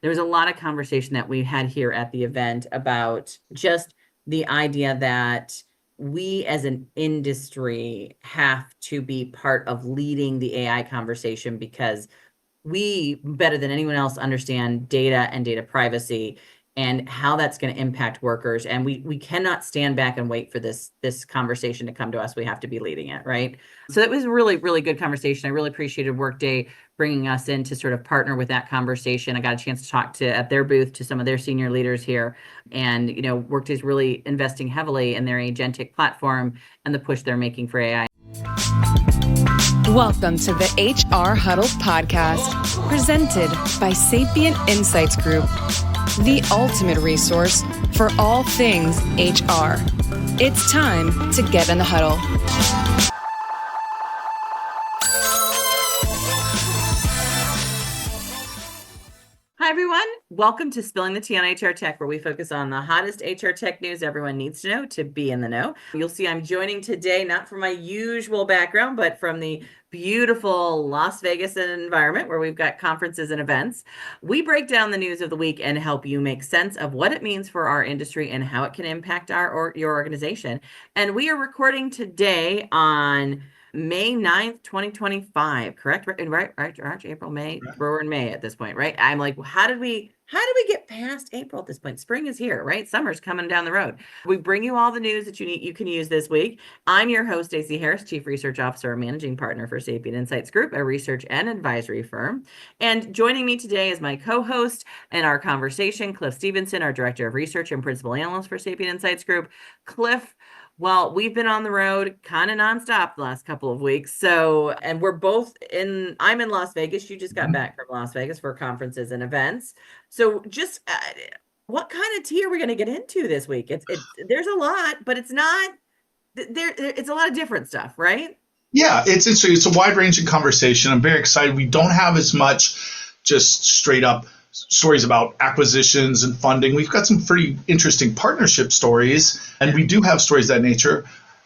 There was a lot of conversation that we had here at the event about just the idea that we as an industry have to be part of leading the AI conversation because we, better than anyone else, understand data and data privacy and how that's going to impact workers. And we cannot stand back and wait for this conversation to come to us. We have to be leading it, right? So it was a really, really good conversation. I really appreciated Workday bringing us in to sort of partner with that conversation. I got a chance to talk to at their booth to some of their senior leaders here. And, Workday's really investing heavily in their agentic platform and the push they're making for AI. Welcome to the HR Huddle podcast, presented by Sapient Insights Group, the ultimate resource for all things HR. It's time to get in the huddle. Hi, everyone. Welcome to Spilling the Tea on HR Tech, where we focus on the hottest HR tech news everyone needs to know to be in the know. You'll see I'm joining today, not from my usual background, but from the beautiful Las Vegas environment where we've got conferences and events. We break down the news of the week and help you make sense of what it means for our industry and how it can impact your organization. And we are recording today on May 9th, 2025, correct? Right, March, April, May. Right. We're in May at this point, right? I'm like, how did we get past April at this point? Spring is here, right? Summer's coming down the road. We bring you all the news that you can use this week. I'm your host, Stacey Harris, Chief Research Officer and Managing Partner for Sapient Insights Group, a research and advisory firm. And joining me today is my co-host in our conversation, Cliff Stevenson, our Director of Research and Principal Analyst for Sapient Insights Group. Cliff, well, we've been on the road kind of nonstop the last couple of weeks. And we're both I'm in Las Vegas. You just got back from Las Vegas for conferences and events. So just what kind of tea are we going to get into this week? There's a lot, but it's not there. It's a lot of different stuff, right? Yeah, it's interesting. It's a wide-ranging conversation. I'm very excited. We don't have as much just straight up stories about acquisitions and funding. We've got some pretty interesting partnership stories, and we do have stories of that nature,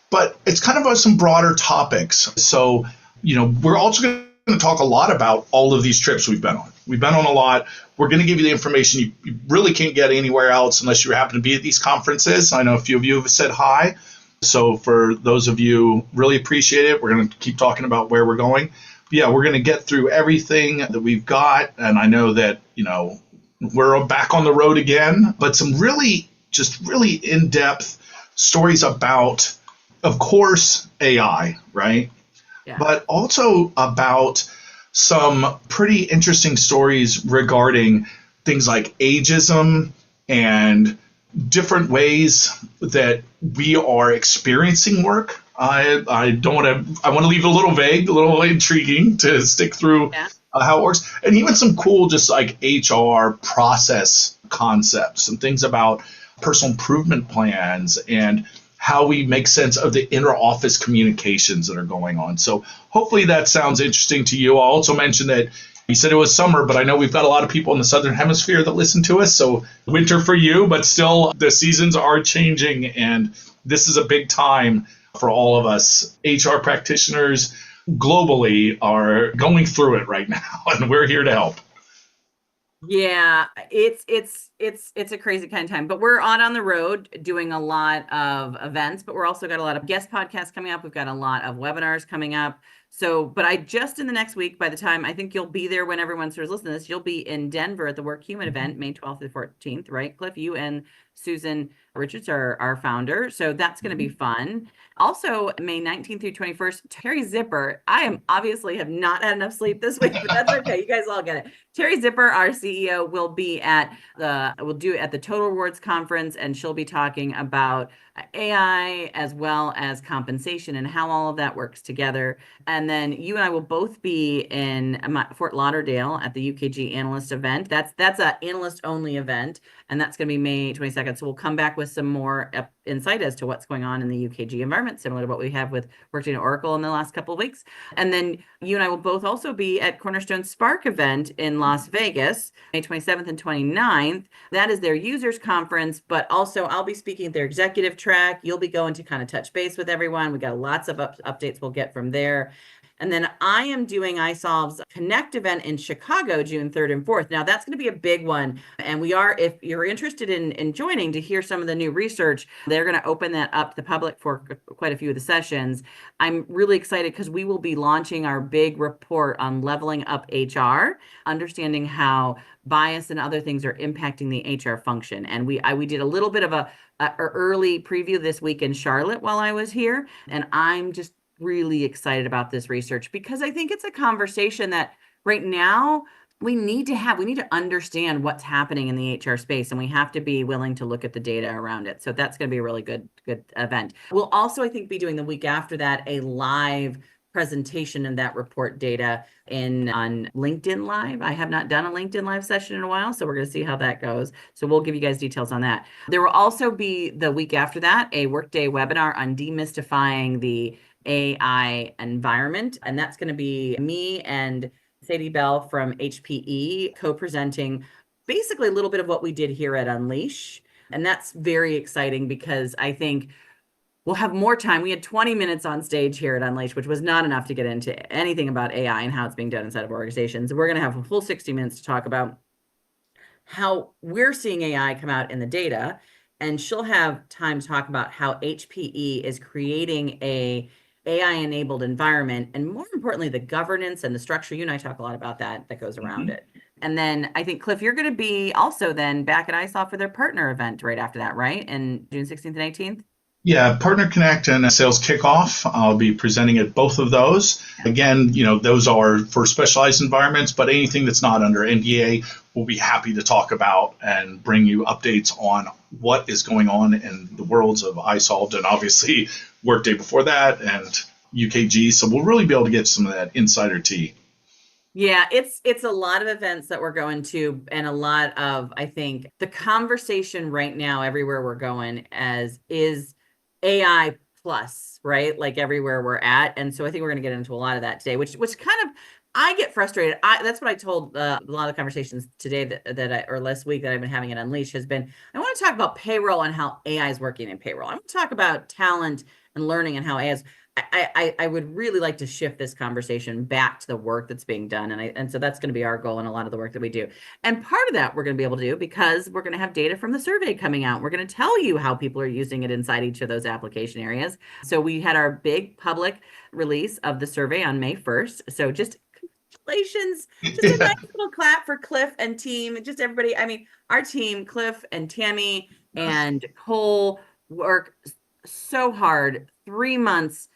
but it's kind of some broader topics. So, we're also going to talk a lot about all of these trips we've been on. We've been on a lot. We're going to give you the information you really can't get anywhere else unless you happen to be at these conferences. I know a few of you have said hi. So for those of you, really appreciate it. We're going to keep talking about where we're going. Yeah, we're going to get through everything that we've got. And I know that, we're back on the road again, but some really in-depth stories about, of course, AI, right? Yeah. But also about some pretty interesting stories regarding things like ageism and different ways that we are experiencing work. I want to leave it a little vague, a little intriguing to stick through how it works, and even some cool just like HR process concepts and things about personal improvement plans and how we make sense of the inner office communications that are going on. So hopefully that sounds interesting to you. I'll also mention that you said it was summer, but I know we've got a lot of people in the Southern Hemisphere that listen to us. So winter for you, but still the seasons are changing, and this is a big time for all of us. HR practitioners globally are going through it right now, and we're here to help. Yeah, it's a crazy kind of time, but we're on the road doing a lot of events, but we're also got a lot of guest podcasts coming up. We've got a lot of webinars coming up. So, but in the next week, by the time I think you'll be there when everyone starts listening to this, you'll be in Denver at the Work Human event, May 12th to 14th, right? Cliff, you and Susan Richards are our founder. So that's going to be fun. Also, May 19th through 21st, Terry Zipper. I have not had enough sleep this week, but that's okay. You guys all get it. Terry Zipper, our CEO, will be at the Total Rewards Conference, and she'll be talking about AI as well as compensation and how all of that works together. And then you and I will both be in Fort Lauderdale at the UKG analyst event. That's an analyst only event, and that's going to be May 22nd. So we'll come back with some more insight as to what's going on in the UKG environment, similar to what we have with Workday and Oracle in the last couple of weeks. And then you and I will both also be at Cornerstone Spark event in Las Vegas, May 27th and 29th. That is their users conference, but also I'll be speaking at their executive track. You'll be going to kind of touch base with everyone. We got lots of updates we'll get from there. And then I am doing iSolve's Connect event in Chicago, June 3rd and 4th. Now, that's going to be a big one. And we are, if you're interested in joining to hear some of the new research, they're going to open that up to the public for quite a few of the sessions. I'm really excited because we will be launching our big report on leveling up HR, understanding how bias and other things are impacting the HR function. And we did a little bit of a early preview this week in Charlotte while I was here. And I'm just really excited about this research because I think it's a conversation that right now we need to understand what's happening in the HR space, and we have to be willing to look at the data around it. So that's going to be a really good event. We'll also, I think, be doing the week after that a live presentation of that report data on LinkedIn Live. I have not done a LinkedIn Live session in a while, so we're going to see how that goes. So we'll give you guys details on that. There will also be the week after that a Workday webinar on demystifying the AI environment. And that's going to be me and Sadie Bell from HPE co-presenting basically a little bit of what we did here at Unleash. And that's very exciting because I think we'll have more time. We had 20 minutes on stage here at Unleash, which was not enough to get into anything about AI and how it's being done inside of organizations. We're going to have a full 60 minutes to talk about how we're seeing AI come out in the data. And she'll have time to talk about how HPE is creating a AI-enabled environment, and more importantly, the governance and the structure. You and I talk a lot about that goes around it. And then I think, Cliff, you're going to be also then back at ISOL for their partner event right after that, right? And June 16th and 18th? Yeah, Partner Connect and Sales Kickoff. I'll be presenting at both of those. Again, those are for specialized environments, but anything that's not under NDA, we'll be happy to talk about and bring you updates on what is going on in the worlds of iSolved and obviously Workday before that and UKG. So we'll really be able to get some of that insider tea. Yeah, it's a lot of events that we're going to, and a lot of, I think, the conversation right now everywhere we're going is AI plus, right? Like everywhere we're at. And so I think we're going to get into a lot of that today, which kind of, I get frustrated. That's what I told a lot of conversations today or last week that I've been having at Unleash has been, I want to talk about payroll and how AI is working in payroll. I want to talk about talent and learning and how AI is. I would really like to shift this conversation back to the work that's being done. And so that's going to be our goal in a lot of the work that we do. And part of that we're going to be able to do because we're going to have data from the survey coming out. We're going to tell you how people are using it inside each of those application areas. So we had our big public release of the survey on May 1st. So just congratulations, just a nice little clap for Cliff and team, just everybody. I mean, our team, Cliff and Tammy and Cole, work so hard, 3 months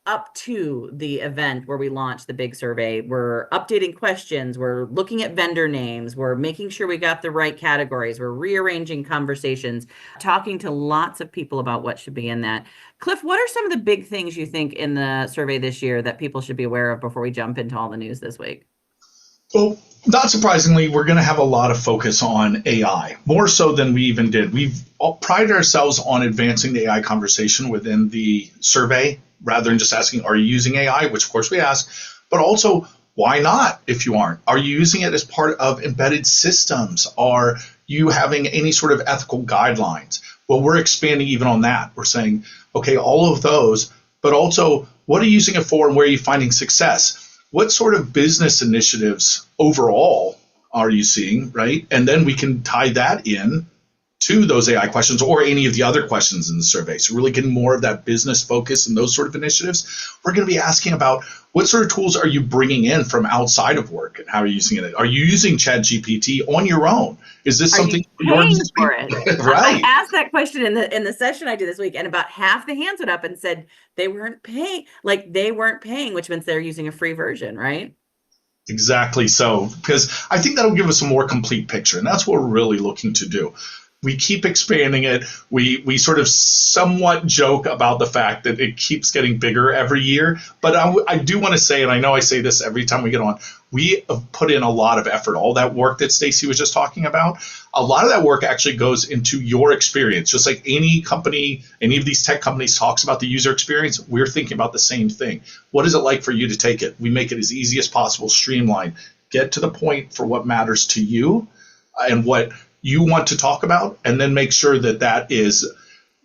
up to the event where we launched the big survey. We're updating questions. We're looking at vendor names. We're making sure we got the right categories. We're rearranging conversations, talking to lots of people about what should be in that. Cliff, what are some of the big things you think in the survey this year that people should be aware of before we jump into all the news this week? Well, not surprisingly, we're going to have a lot of focus on AI, more so than we even did. We've prided ourselves on advancing the AI conversation within the survey, rather than just asking, are you using AI? Which, of course, we ask, but also, why not if you aren't? Are you using it as part of embedded systems? Are you having any sort of ethical guidelines? Well, we're expanding even on that. We're saying, okay, all of those, but also, what are you using it for and where are you finding success? What sort of business initiatives overall are you seeing, right? And then we can tie that in to those AI questions or any of the other questions in the survey. So really getting more of that business focus and those sort of initiatives. We're going to be asking about what sort of tools are you bringing in from outside of work and how are you using it? Are you using ChatGPT on your own? Is this something you're paying for it? Right. I asked that question in the session I did this week, and about half the hands went up and said they weren't paying, which means they're using a free version, right? Exactly so, because I think that'll give us a more complete picture, and that's what we're really looking to do. We keep expanding it. We sort of somewhat joke about the fact that it keeps getting bigger every year. But I do want to say, and I know I say this every time we get on, we have put in a lot of effort. All that work that Stacey was just talking about, a lot of that work actually goes into your experience. Just like any company, any of these tech companies talks about the user experience, we're thinking about the same thing. What is it like for you to take it? We make it as easy as possible, streamline, get to the point for what matters to you and what you want to talk about, and then make sure that that is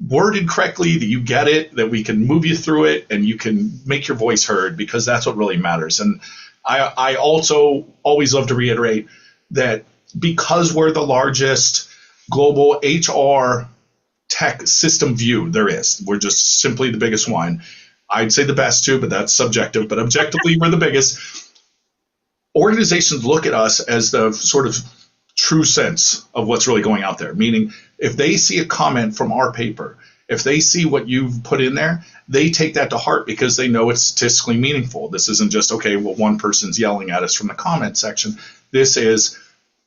worded correctly, that you get it, that we can move you through it, and you can make your voice heard, because that's what really matters. And I also always love to reiterate that because we're the largest global HR tech system view there is, we're just simply the biggest one. I'd say the best too, but that's subjective. But objectively, we're the biggest. Organizations look at us as the sort of true sense of what's really going out there. Meaning, if they see a comment from our paper, if they see what you've put in there, they take that to heart because they know it's statistically meaningful. This isn't just, okay, well, one person's yelling at us from the comment section. This is,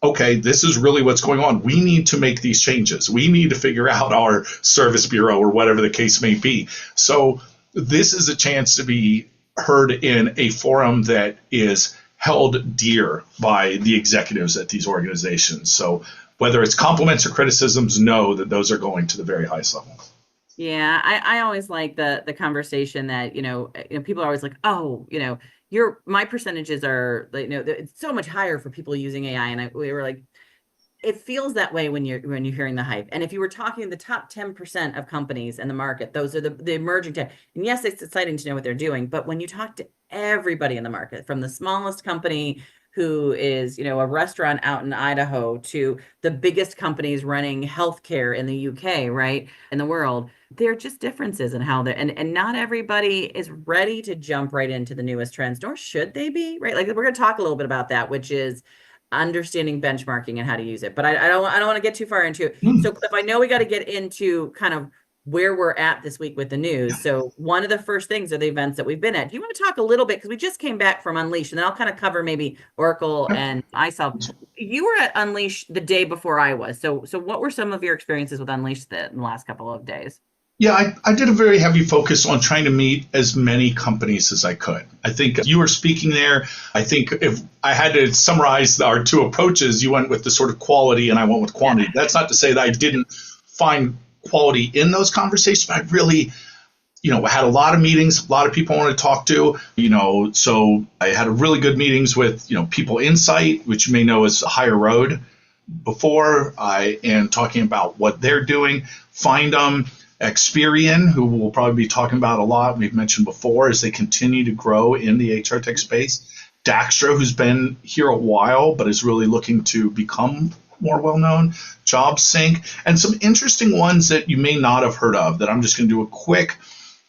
okay, this is really what's going on. We need to make these changes. We need to figure out our service bureau or whatever the case may be. So this is a chance to be heard in a forum that is held dear by the executives at these organizations. So whether it's compliments or criticisms, know that those are going to the very highest level. Yeah, I always like the conversation that, people are always like, oh, my percentages are, it's so much higher for people using AI. And we were like, it feels that way when you're hearing the hype. And if you were talking the top 10% of companies in the market, those are the emerging tech. And yes, it's exciting to know what they're doing, but when you talk to everybody in the market, from the smallest company who is, a restaurant out in Idaho, to the biggest companies running healthcare in the UK, right, in the world, there are just differences in how they're, and not everybody is ready to jump right into the newest trends, nor should they be, right? Like, we're going to talk a little bit about that, which is understanding benchmarking and how to use it. But I don't want to get too far into it. So if I know we got to get into kind of where we're at this week with the news. So one of the first things are the events that we've been at. Do you want to talk a little bit, because we just came back from Unleash, and then I'll kind of cover maybe Oracle and iSolve. You were at Unleash the day before I was. So what were some of your experiences with Unleash in the last couple of days? Yeah, I did a very heavy focus on trying to meet as many companies as I could. I think you were speaking there. I think if I had to summarize our two approaches, you went with the sort of quality and I went with quantity. That's not to say that I didn't find quality in those conversations, but I really, had a lot of meetings, a lot of people I wanted to talk to, so I had a really good meetings with, People Insight, which you may know as Higher Road before, and talking about what they're doing. Find them. Experian, who we'll probably be talking about a lot, we've mentioned before, as they continue to grow in the HR tech space. Daxtra, who's been here a while, but is really looking to become more well-known. JobSync, and some interesting ones that you may not have heard of that I'm just going to do a quick.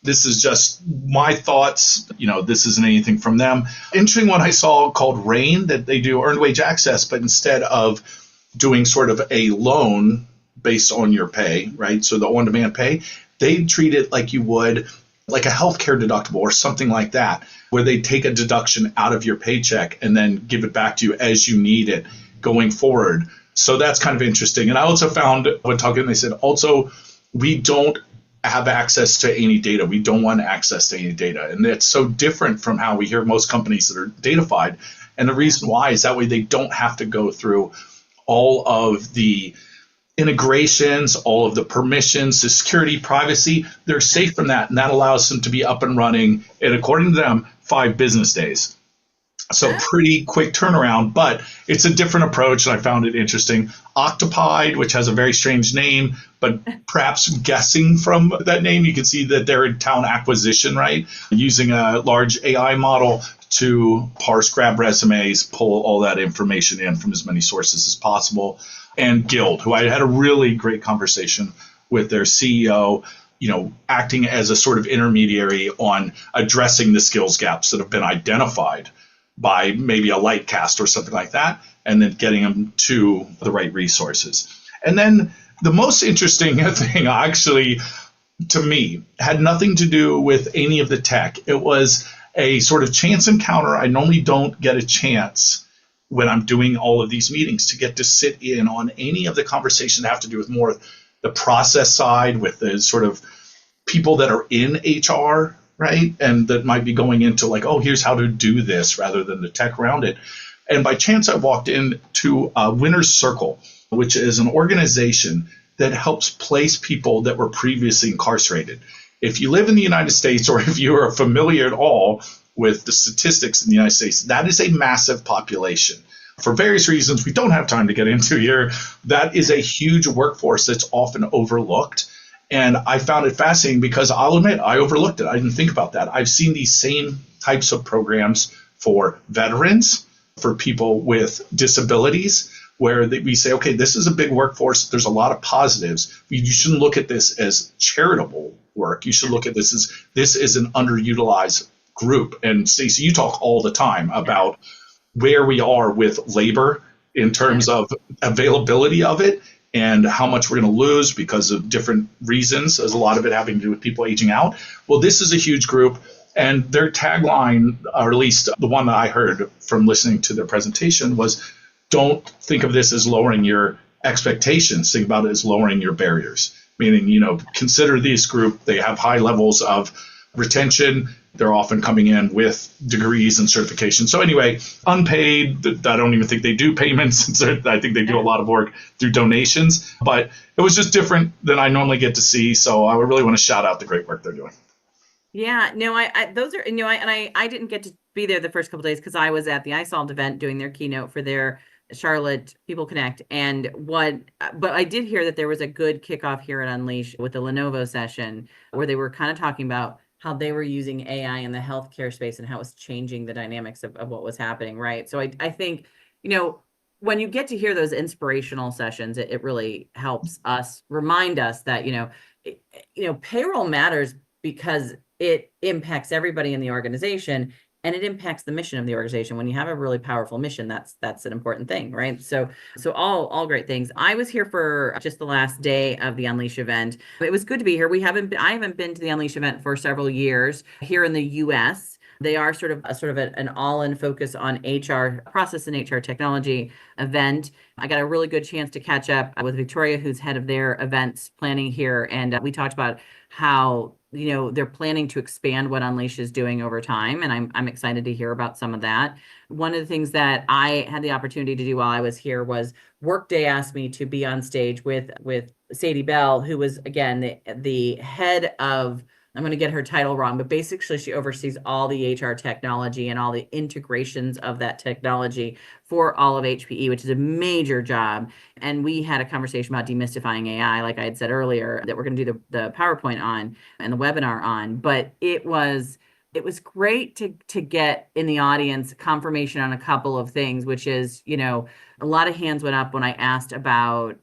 This is just my thoughts. This isn't anything from them. Interesting one I saw called RAIN, that they do earned wage access, but instead of doing sort of a loan based on your pay, right? So the on-demand pay, they treat it like you would like a healthcare deductible or something like that, where they take a deduction out of your paycheck and then give it back to you as you need it going forward. So that's kind of interesting. And I also found when talking, they said also, we don't have access to any data. We don't want access to any data. And that's so different from how we hear most companies that are datafied. And the reason why is that way they don't have to go through all of the integrations, all of the permissions, the security, privacy. They're safe from that, and that allows them to be up and running in, according to them, 5 business days. So pretty quick turnaround, but it's a different approach, and I found it interesting. Octopied, which has a very strange name, but perhaps guessing from that name, you can see that they're in talent acquisition, right? Using a large AI model to parse, grab resumes, pull all that information in from as many sources as possible. And Guild, who I had a really great conversation with their CEO, acting as a sort of intermediary on addressing the skills gaps that have been identified by maybe a Lightcast or something like that, and then getting them to the right resources. And then the most interesting thing, actually, to me, had nothing to do with any of the tech. It was a sort of chance encounter. I normally don't get a chance when I'm doing all of these meetings to get to sit in on any of the conversations that have to do with more the process side, with the sort of people that are in HR, right? And that might be going into like, oh, here's how to do this, rather than the tech around it. And by chance, I walked into Winner's Circle, which is an organization that helps place people that were previously incarcerated. If you live in the United States, or if you are familiar at all with the statistics in the United States, that is a massive population. For various reasons we don't have time to get into here, that is a huge workforce that's often overlooked. And I found it fascinating because I'll admit, I overlooked it. I didn't think about that. I've seen these same types of programs for veterans, for people with disabilities, where we say, okay, this is a big workforce. There's a lot of positives. You shouldn't look at this as charitable work. You should look at this is an underutilized group. And Stacey, you talk all the time about where we are with labor in terms of availability of it and how much we're going to lose because of different reasons, as a lot of it having to do with people aging out. Well, this is a huge group, and their tagline, or at least the one that I heard from listening to their presentation, was don't think of this as lowering your expectations. Think about it as lowering your barriers, meaning, consider this group. They have high levels of retention. They're often coming in with degrees and certifications. So anyway, unpaid, I don't even think they do payments. I think they do a lot of work through donations, but it was just different than I normally get to see. So I would really want to shout out the great work they're doing. Yeah, no, those are, I didn't get to be there the first couple of days because I was at the iSolved event doing their keynote for their Charlotte People Connect. But I did hear that there was a good kickoff here at Unleash with the Lenovo session where they were kind of talking about how they were using AI in the healthcare space and how it was changing the dynamics of what was happening, right? So I think, when you get to hear those inspirational sessions, it really helps us remind us that, payroll matters because it impacts everybody in the organization and it impacts the mission of the organization. When you have a really powerful mission, that's an important thing, right? So all great things. I was here for just the last day of the Unleash event. It was good to be here. I haven't been to the Unleash event for several years here in the US. They are sort of an all-in focus on HR process and HR technology event. I got a really good chance to catch up with Victoria, who's head of their events planning here. And we talked about how they're planning to expand what Unleash is doing over time. And I'm excited to hear about some of that. One of the things that I had the opportunity to do while I was here was Workday asked me to be on stage with Sadie Bell, who was, again, the head of, I'm going to get her title wrong, but basically she oversees all the HR technology and all the integrations of that technology for all of HPE, which is a major job. And we had a conversation about demystifying AI, like I had said earlier, that we're going to do the PowerPoint on and the webinar on. But it was great to get in the audience confirmation on a couple of things, which is, a lot of hands went up when I asked about,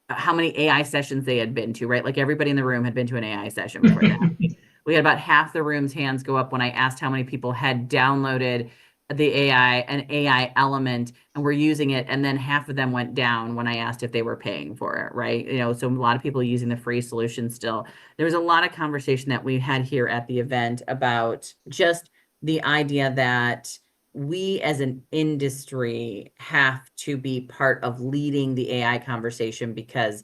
how many AI sessions they had been to, right? Like everybody in the room had been to an AI session before that. We had about half the room's hands go up when I asked how many people had downloaded an AI element and were using it. And then half of them went down when I asked if they were paying for it, right? So a lot of people using the free solution still. There was a lot of conversation that we had here at the event about just the idea that we as an industry have to be part of leading the AI conversation because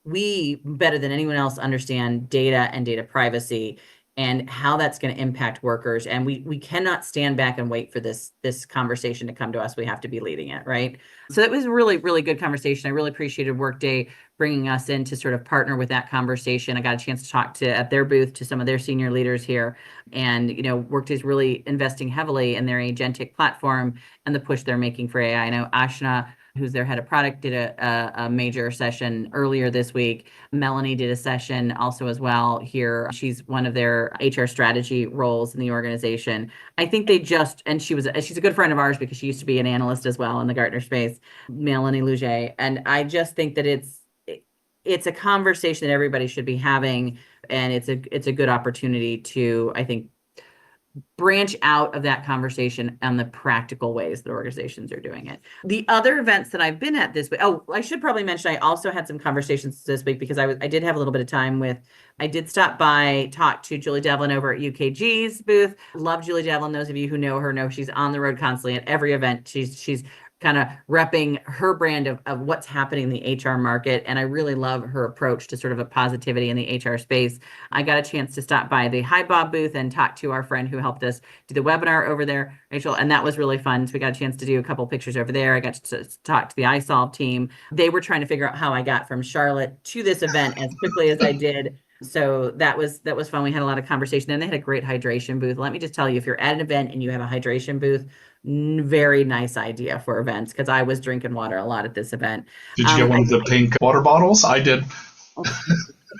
we, better than anyone else, understand data and data privacy and how that's going to impact workers. And we cannot stand back and wait for this conversation to come to us. We have to be leading it, right? So that was a really, really good conversation. I really appreciated Workday bringing us in to sort of partner with that conversation. I got a chance to talk at their booth to some of their senior leaders here. And, Workday's really investing heavily in their agentic platform and the push they're making for AI. I know Ashna, who's their head of product, did a major session earlier this week. Melanie did a session also as well here. She's one of their HR strategy roles in the organization. I think she's a good friend of ours because she used to be an analyst as well in the Gartner space, Melanie Luget. And I just think that it's a conversation that everybody should be having. And it's a good opportunity to, I think, branch out of that conversation on the practical ways that organizations are doing it. The other events that I've been at this week, I should probably mention, I also had some conversations this week because I did have a little bit of time I did stop by, talk to Julie Devlin over at UKG's booth. Love Julie Devlin. Those of you who know her know she's on the road constantly at every event. She's kind of repping her brand of what's happening in the HR market. And I really love her approach to sort of a positivity in the HR space. I got a chance to stop by the Hi Bob booth and talk to our friend who helped us do the webinar over there, Rachel, and that was really fun. So we got a chance to do a couple pictures over there. I got to talk to the iSolve team. They were trying to figure out how I got from Charlotte to this event as quickly as I did. So that was fun. We had a lot of conversation. And they had a great hydration booth. Let me just tell you, if you're at an event and you have a hydration booth, very nice idea for events because I was drinking water a lot at this event. Did you get one of the pink water bottles? I did. Okay.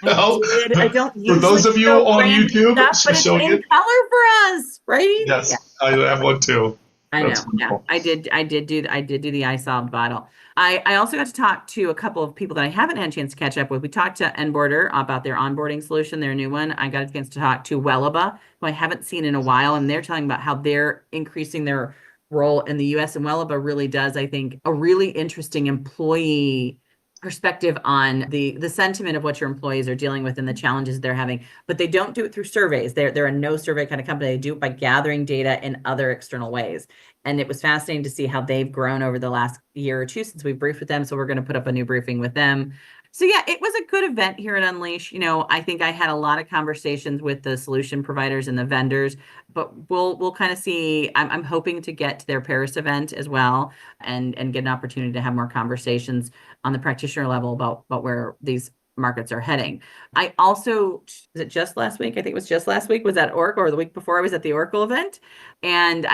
I No, did. I don't for usually those of you show on branded YouTube, stuff, but she's it's showing in it. color for us, right? Yeah. Yes, I have one too. I That's know. Yeah, wonderful. I did do the iSolved bottle. I also got to talk to a couple of people that I haven't had a chance to catch up with. We talked to Enborder about their onboarding solution, their new one. I got a chance to talk to Wellaba, who I haven't seen in a while, and they're telling about how they're increasing their role in the US. And Wellaba really does, I think, a really interesting employee perspective on the sentiment of what your employees are dealing with and the challenges they're having. But they don't do it through surveys. They're a no survey kind of company. They do it by gathering data in other external ways. And it was fascinating to see how they've grown over the last year or two since we've briefed with them. So we're going to put up a new briefing with them. So yeah, it was a good event here at Unleash. I think I had a lot of conversations with the solution providers and the vendors, but we'll kind of see. I'm hoping to get to their Paris event as well and get an opportunity to have more conversations on the practitioner level about where these markets are heading. I also, was it just last week? I think it was just last week, was at Oracle, or the week before I was at the Oracle event. And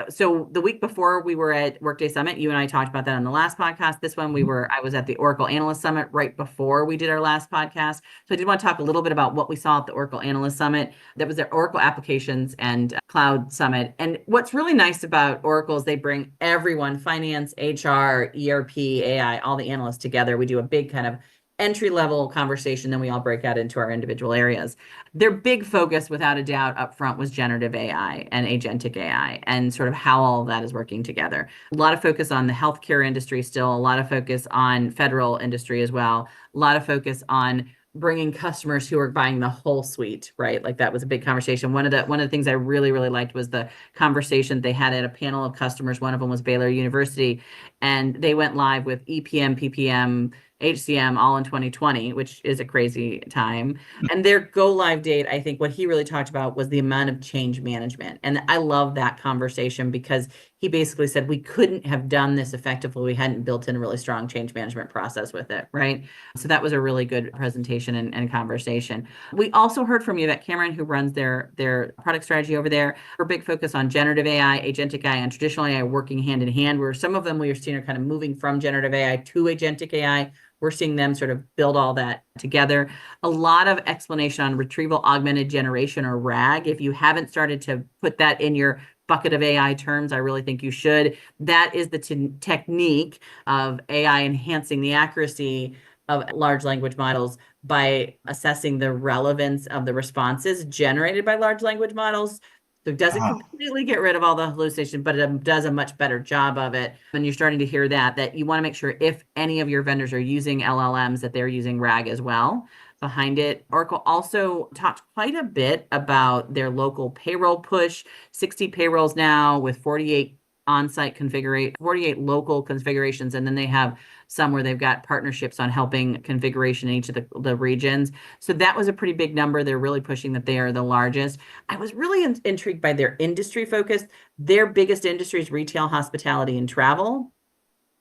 so the week before we were at Workday Summit, you and I talked about that on the last podcast. This one I was at the Oracle Analyst Summit right before we did our last podcast. So I did want to talk a little bit about what we saw at the Oracle Analyst Summit. That was their Oracle Applications and Cloud Summit. And what's really nice about Oracle is they bring everyone, finance, HR, ERP, AI, all the analysts together. We do a big kind of entry level conversation, then we all break out into our individual areas. Their big focus, without a doubt, up front was generative AI and agentic AI and sort of how all of that is working together. A lot of focus on the healthcare industry still, a lot of focus on federal industry as well, a lot of focus on bringing customers who are buying the whole suite, right? Like that was a big conversation. One of the things I really, really liked was the conversation they had at a panel of customers. One of them was Baylor University, and they went live with EPM, PPM, HCM all in 2020, which is a crazy time. And their go live date, I think what he really talked about was the amount of change management. And I love that conversation because he basically said we couldn't have done this effectively. We hadn't built in a really strong change management process with it, right? So that was a really good presentation and conversation. We also heard from Yvette Cameron, who runs their product strategy over there. Her big focus on generative AI, agentic AI, and traditional AI working hand in hand, where some of them we are seeing are kind of moving from generative AI to agentic AI. We're seeing them sort of build all that together. A lot of explanation on retrieval augmented generation, or RAG. If you haven't started to put that in your bucket of AI terms, I really think you should. That is the technique of AI enhancing the accuracy of large language models by assessing the relevance of the responses generated by large language models. So it doesn't Ah, completely get rid of all the hallucination, but it does a much better job of it. And you're starting to hear that you want to make sure if any of your vendors are using LLMs, that they're using RAG as well behind it. Oracle also talked quite a bit about their local payroll push, 60 payrolls now with 48 on-site 48 local configurations. And then they have some where they've got partnerships on helping configuration in each of the regions. So that was a pretty big number. They're really pushing that they are the largest. I was really intrigued by their industry focus. Their biggest industry is retail, hospitality, and travel.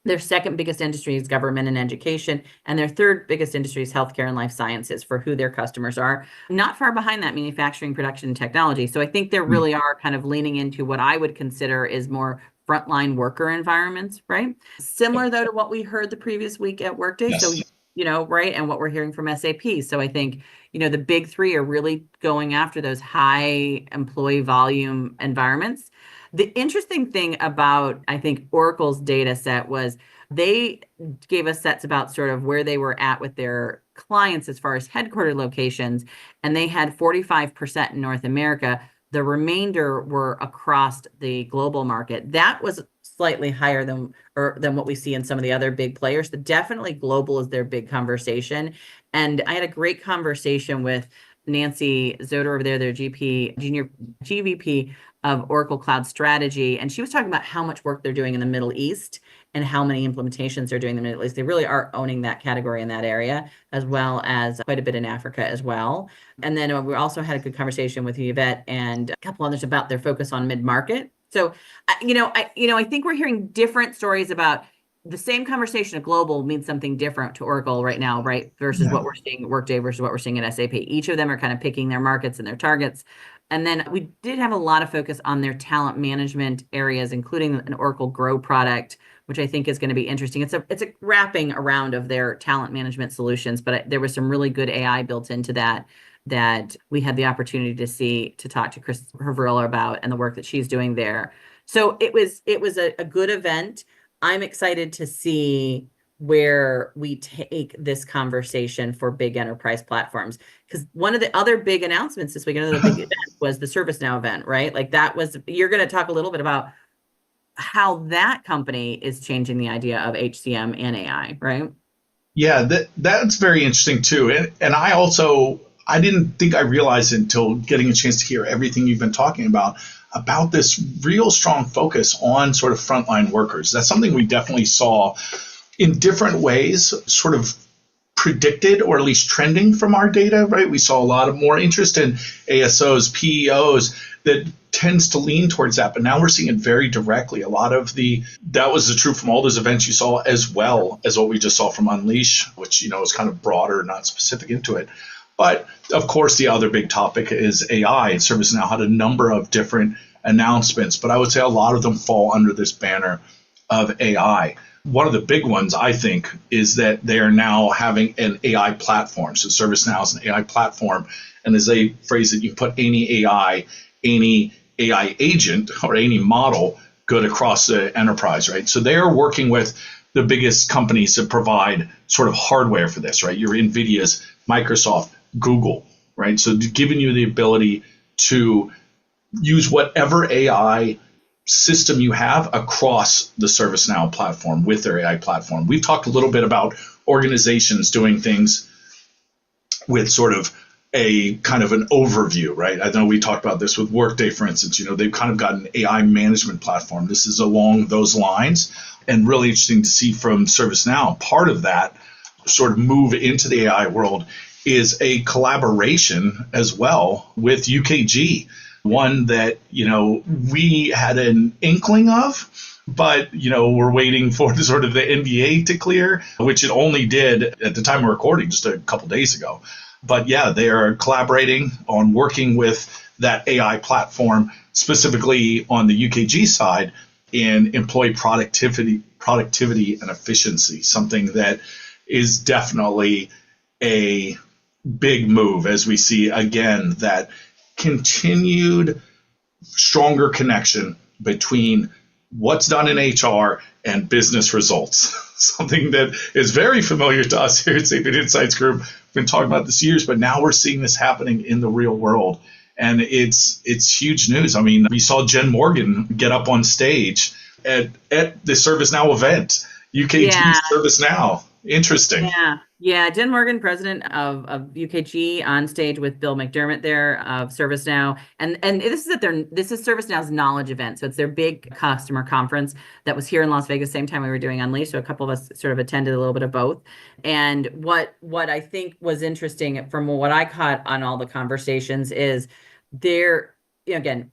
Their second biggest industry is government and education. And their third biggest industry is healthcare and life sciences for who their customers are. Not far behind that, manufacturing, production, and technology. So I think they mm, really are kind of leaning into what I would consider is more frontline worker environments, right? Similar though to what we heard the previous week at Workday. So, yes. right. And what we're hearing from SAP. So I think, the big three are really going after those high employee volume environments. The interesting thing about, I think, Oracle's data set was they gave us sets about sort of where they were at with their clients as far as headquarter locations, and they had 45% in North America. The remainder were across the global market. That was slightly higher than what we see in some of the other big players. But definitely global is their big conversation. And I had a great conversation with Nancy Zoder over there, their junior GVP of Oracle Cloud Strategy. And she was talking about how much work they're doing in the Middle East and how many implementations they're doing in the Middle East. They really are owning that category in that area, as well as quite a bit in Africa as well. And then we also had a good conversation with Yvette and a couple others about their focus on mid-market. So, I think we're hearing different stories about the same conversation at global means something different to Oracle right now, right? Versus Yeah. what we're seeing at Workday versus what we're seeing at SAP. Each of them are kind of picking their markets and their targets. And then we did have a lot of focus on their talent management areas, including an Oracle Grow product, which I think is going to be interesting. It's a wrapping around of their talent management solutions, but there was some really good AI built into that we had the opportunity to talk to Chris Herverla about and the work that she's doing there. So it was a good event. I'm excited to see where we take this conversation for big enterprise platforms. Because one of the other big announcements this week, another big event was the ServiceNow event, right? Like you're going to talk a little bit about how that company is changing the idea of HCM and AI, right? Yeah, that's very interesting too. And I didn't think I realized it until getting a chance to hear everything you've been talking about this real strong focus on sort of frontline workers. That's something we definitely saw in different ways, sort of predicted or at least trending from our data, right? We saw a lot of more interest in ASOs, PEOs that tends to lean towards that. But now we're seeing it very directly. That was the truth from all those events you saw, as well as what we just saw from Unleash, which, is kind of broader, not specific into it. But of course, the other big topic is AI. And ServiceNow had a number of different announcements, but I would say a lot of them fall under this banner of AI. One of the big ones, I think, is that they are now having an AI platform. So ServiceNow is an AI platform. And as they phrase it, you put any AI agent or any model good across the enterprise, right? So they are working with the biggest companies that provide sort of hardware for this, right? Your NVIDIA's, Microsoft, Google, right? So giving you the ability to use whatever AI system you have across the ServiceNow platform with their AI platform. We've talked a little bit about organizations doing things with sort of a kind of an overview, right? I know we talked about this with Workday, for instance. They've kind of got an AI management platform. This is along those lines, and really interesting to see from ServiceNow. Part of that sort of move into the AI world is a collaboration as well with UKG, one that, we had an inkling of, but, we're waiting for the sort of the NDA to clear, which it only did at the time of recording just a couple days ago. But yeah, they are collaborating on working with that AI platform, specifically on the UKG side in employee productivity and efficiency, something that is definitely a big move as we see, again, that continued stronger connection between what's done in HR and business results. Something that is very familiar to us here at Sapient Insights Group. We've been talking about this years, but now we're seeing this happening in the real world. And it's huge news. I mean, we saw Jen Morgan get up on stage at the ServiceNow event, UKG ServiceNow. Interesting. Yeah. Jen Morgan, president of UKG, on stage with Bill McDermott there of ServiceNow. And this is ServiceNow's knowledge event. So it's their big customer conference that was here in Las Vegas, same time we were doing Unleashed. So a couple of us sort of attended a little bit of both. And what I think was interesting from what I caught on all the conversations is there, again,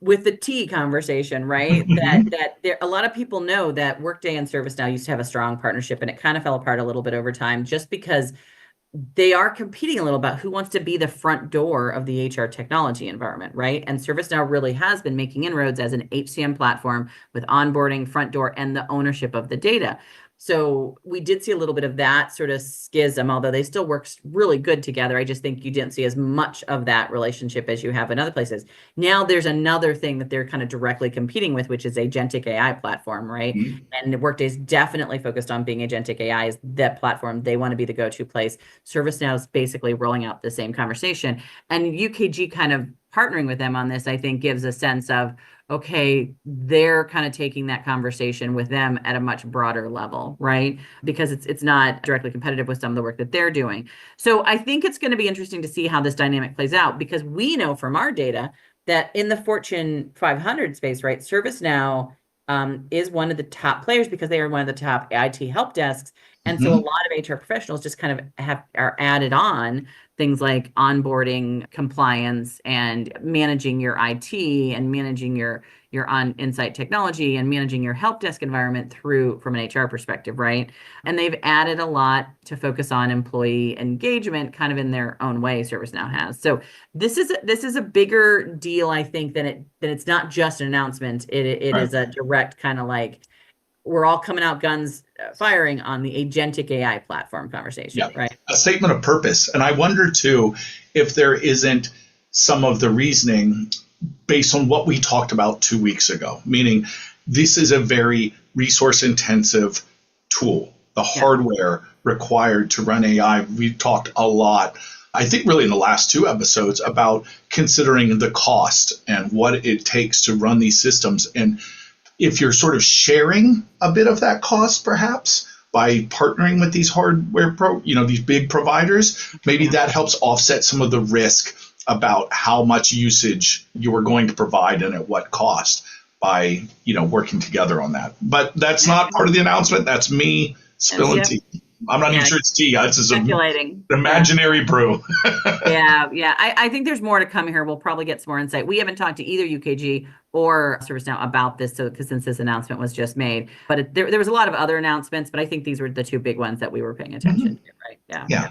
with the T conversation, right? that there, a lot of people know that Workday and ServiceNow used to have a strong partnership, and it kind of fell apart a little bit over time, just because they are competing a little about who wants to be the front door of the HR technology environment, right? And ServiceNow really has been making inroads as an HCM platform with onboarding, front door, and the ownership of the data. So we did see a little bit of that sort of schism, although they still work really good together. I just think you didn't see as much of that relationship as you have in other places. Now there's another thing that they're kind of directly competing with, which is agentic AI platform, right? Mm-hmm. And Workday's definitely focused on being agentic AI is that platform. They want to be the go-to place. ServiceNow is basically rolling out the same conversation. And UKG kind of partnering with them on this, I think, gives a sense of, okay, they're kind of taking that conversation with them at a much broader level, right? Because it's not directly competitive with some of the work that they're doing. So I think it's going to be interesting to see how this dynamic plays out, because we know from our data that in the Fortune 500 space, right, ServiceNow is one of the top players because they are one of the top IT help desks. And so a lot of HR professionals just kind of are added on things like onboarding, compliance, and managing your IT and managing your on-site technology and managing your help desk environment from an HR perspective, right? And they've added a lot to focus on employee engagement kind of in their own way, ServiceNow has. So this is a bigger deal, I think, than it's not just an announcement. It right. is a direct kind of like we're all coming out guns firing on the agentic AI platform Yeah, conversation, right? a statement of purpose. And I wonder too if there isn't some of the reasoning based on what we talked about 2 weeks ago, meaning this is a very resource intensive tool. The hardware required to run AI, we talked a lot, I think really in the last 2 episodes, about considering the cost and what it takes to run these systems. And if you're sort of sharing a bit of that cost, perhaps by partnering with these these big providers, maybe that helps offset some of the risk about how much usage you are going to provide and at what cost by, working together on that. But that's not part of the announcement. That's me spilling tea. I'm not even sure it's tea. It's just speculating. An imaginary brew. Yeah. I think there's more to come here. We'll probably get some more insight. We haven't talked to either UKG or ServiceNow about this, since this announcement was just made. But there was a lot of other announcements, but I think these were the two big ones that we were paying attention to, right? Yeah.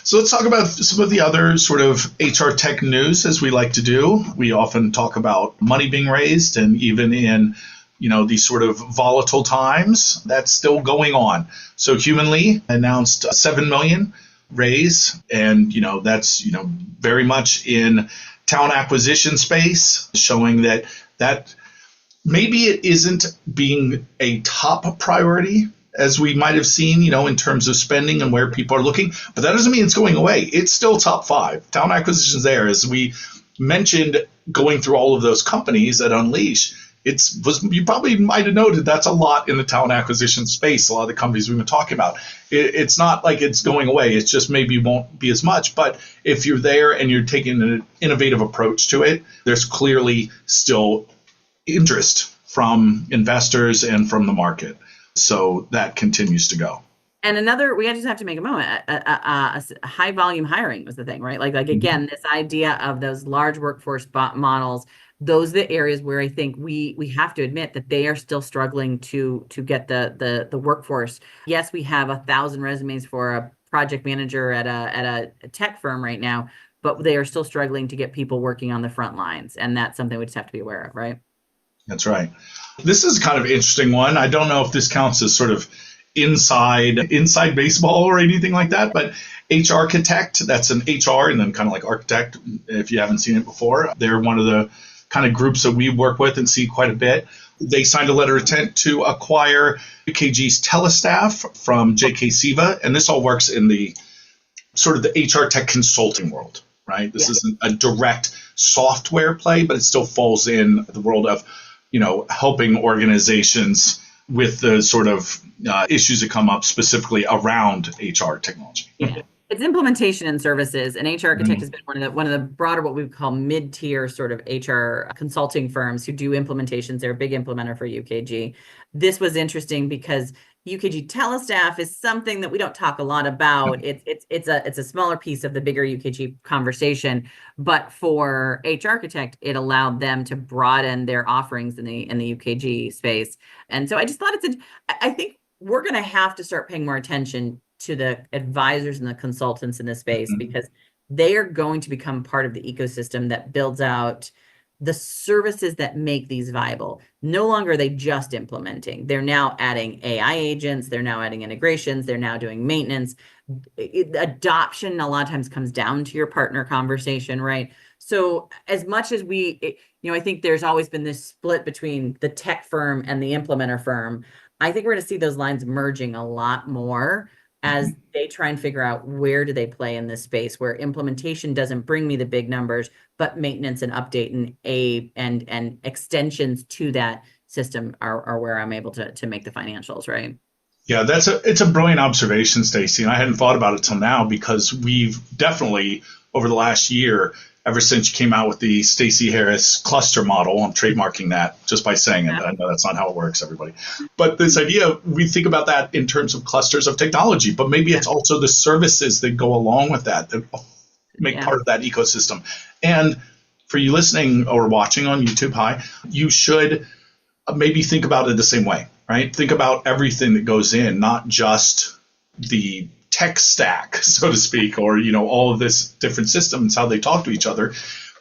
So let's talk about some of the other sort of HR tech news, as we like to do. We often talk about money being raised, and even in these sort of volatile times, that's still going on. So Humanly announced a $7 million raise, and that's very much in talent acquisition space, showing that maybe it isn't being a top priority as we might have seen, in terms of spending and where people are looking. But that doesn't mean it's going away. It's still top 5. Talent acquisition's there. As we mentioned, going through all of those companies at Unleash, you probably might have noted that's a lot in the talent acquisition space, a lot of the companies we've been talking about. It's not like it's going away. It's just maybe won't be as much. But if you're there and you're taking an innovative approach to it, there's clearly still interest from investors and from the market. So that continues to go. And we just have to make a moment. High volume hiring was the thing, right? Like again, this idea of those large workforce models. Those are the areas where I think we have to admit that they are still struggling to get the workforce. Yes, we have 1,000 resumes for a project manager at a tech firm right now, but they are still struggling to get people working on the front lines, and that's something we just have to be aware of, right? That's right. This is kind of an interesting one. I don't know if this counts as sort of inside baseball or anything like that, but Architect, that's an HR and then kind of like architect, if you haven't seen it before. They're one of the kind of groups that we work with and see quite a bit. They signed a letter of intent to acquire UKG's Telestaff from JK Siva, and this all works in the sort of the HR tech consulting world, right? This isn't a direct software play, but it still falls in the world of helping organizations with the sort of issues that come up specifically around HR technology. Yeah. It's implementation and services, and HR Architect has been one of the broader, what we would call mid-tier sort of HR consulting firms who do implementations. They're a big implementer for UKG. This was interesting because UKG Telestaff is something that we don't talk a lot about. It's a smaller piece of the bigger UKG conversation, but for HR Architect, it allowed them to broaden their offerings in the UKG space. And so I just thought I think we're going to have to start paying more attention to the advisors and the consultants in this space, because they are going to become part of the ecosystem that builds out the services that make these viable. No longer are they just implementing. They're now adding AI agents. They're now adding integrations. They're now doing maintenance. Adoption a lot of times comes down to your partner conversation, right? So as much as I think there's always been this split between the tech firm and the implementer firm. I think we're going to see those lines merging a lot more as they try and figure out where do they play in this space, where implementation doesn't bring me the big numbers, but maintenance and update and extensions to that system are where I'm able to make the financials, right? Yeah, it's a brilliant observation, Stacey. And I hadn't thought about it till now, because we've definitely over the last year, ever since you came out with the Stacey Harris cluster model, I'm trademarking that just by saying it. I know that's not how it works, everybody. But this idea, we think about that in terms of clusters of technology, but maybe it's also the services that go along with that make part of that ecosystem. And for you listening or watching on YouTube, you should maybe think about it the same way, right? Think about everything that goes in, not just the tech stack, so to speak, or all of this different systems, how they talk to each other,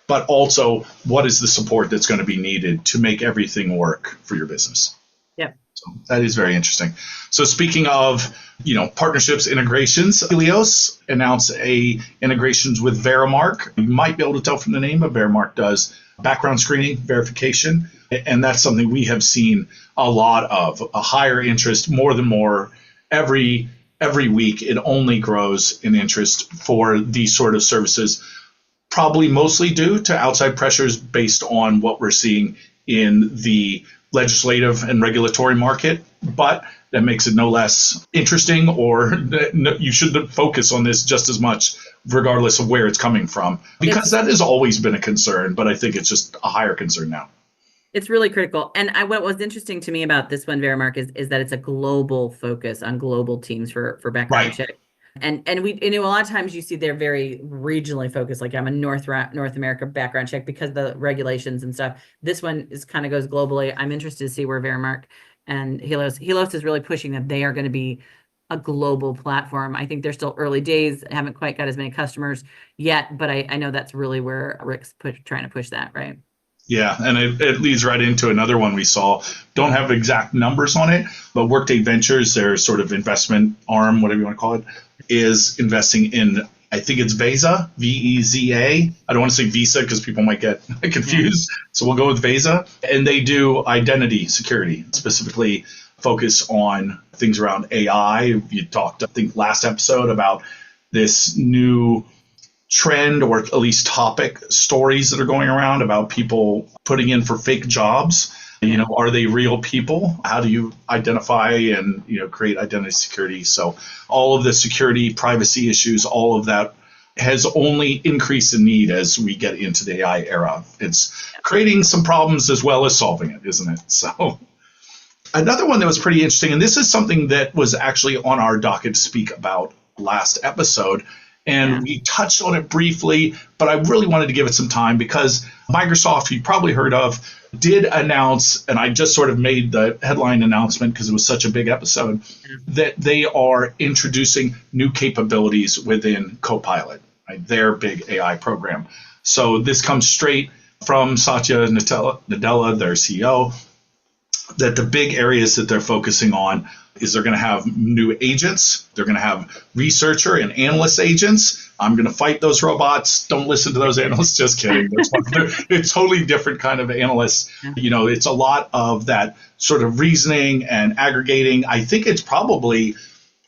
but also what is the support that's going to be needed to make everything work for your business. Yep. That is very interesting. So speaking of, partnerships, integrations, Helios announced integrations with Verimark. You might be able to tell from the name, but Verimark does background screening, verification, and that's something we have seen a lot of, a higher interest, more every week. It only grows in interest for these sort of services, probably mostly due to outside pressures based on what we're seeing in the legislative and regulatory market, but that makes it no less interesting, or you should focus on this just as much, regardless of where it's coming from, because that has always been a concern, but I think it's just a higher concern now. It's really critical. And what was interesting to me about this one, Verimark, is that it's a global focus on global teams for background check. And we, a lot of times you see they're very regionally focused, like I'm a North America background check because of the regulations and stuff. This one is kind of goes globally. I'm interested to see where Verimark and Helios is really pushing that they are going to be a global platform. I think they're still early days, haven't quite got as many customers yet, but I know that's really where Rick's trying to push that, right? Yeah, and it leads right into another one we saw. Don't have exact numbers on it, but Workday Ventures, their sort of investment arm, whatever you want to call it, is investing in, I think it's Veza, Veza. I don't want to say Visa because people might get confused. Yeah. So we'll go with Veza. And they do identity security, specifically focus on things around AI. You talked, I think, last episode about this new trend, or at least topic stories that are going around about people putting in for fake jobs. Are they real people? How do you identify and create identity security? So all of the security, privacy issues, all of that has only increased in need as we get into the AI era. It's creating some problems as well as solving it, isn't it? So another one that was pretty interesting, and this is something that was actually on our docket to speak about last episode, and we touched on it briefly, but I really wanted to give it some time because Microsoft, you probably heard of, did announce, and I just sort of made the headline announcement because it was such a big episode, that they are introducing new capabilities within Copilot, right? Their big AI program. So this comes straight from Satya Nadella, their CEO, that the big areas that they're focusing on is they're going to have new agents. They're going to have researcher and analyst agents. I'm going to fight those robots. Don't listen to those analysts. Just kidding. They're totally different kind of analysts. It's a lot of that sort of reasoning and aggregating. I think it's probably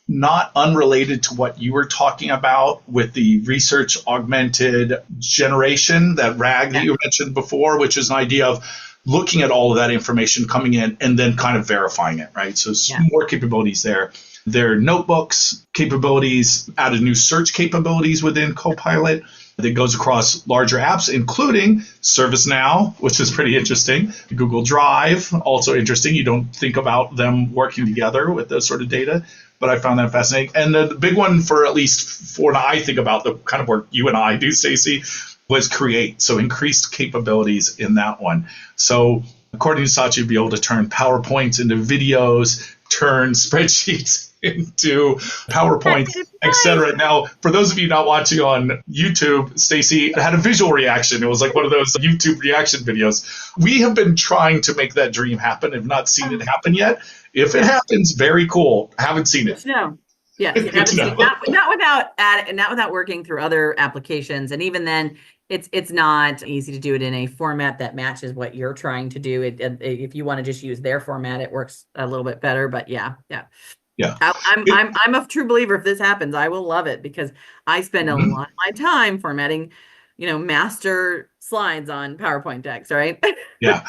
not unrelated to what you were talking about with the research augmented generation, that RAG that you mentioned before, which is an idea of looking at all of that information coming in and then kind of verifying it, right? So more capabilities there. Their notebooks capabilities, added new search capabilities within Copilot that goes across larger apps, including ServiceNow, which is pretty interesting. Google Drive, also interesting. You don't think about them working together with this sort of data, but I found that fascinating. And the big one for at least for when I think about the kind of work you and I do, Stacey, was Create. So increased capabilities in that one. So according to Satya, you'd be able to turn PowerPoints into videos, turn spreadsheets into PowerPoints, etc. Now, for those of you not watching on YouTube, Stacey had a visual reaction. It was like one of those YouTube reaction videos. We have been trying to make that dream happen. Have not seen it happen yet. If it happens, very cool. Haven't seen it. No. Yes, not without working through other applications, and even then, it's not easy to do it in a format that matches what you're trying to do. If you want to just use their format, it works a little bit better. But yeah. I'm a true believer. If this happens, I will love it because I spend a lot of my time formatting, master slides on PowerPoint decks, right? Yeah,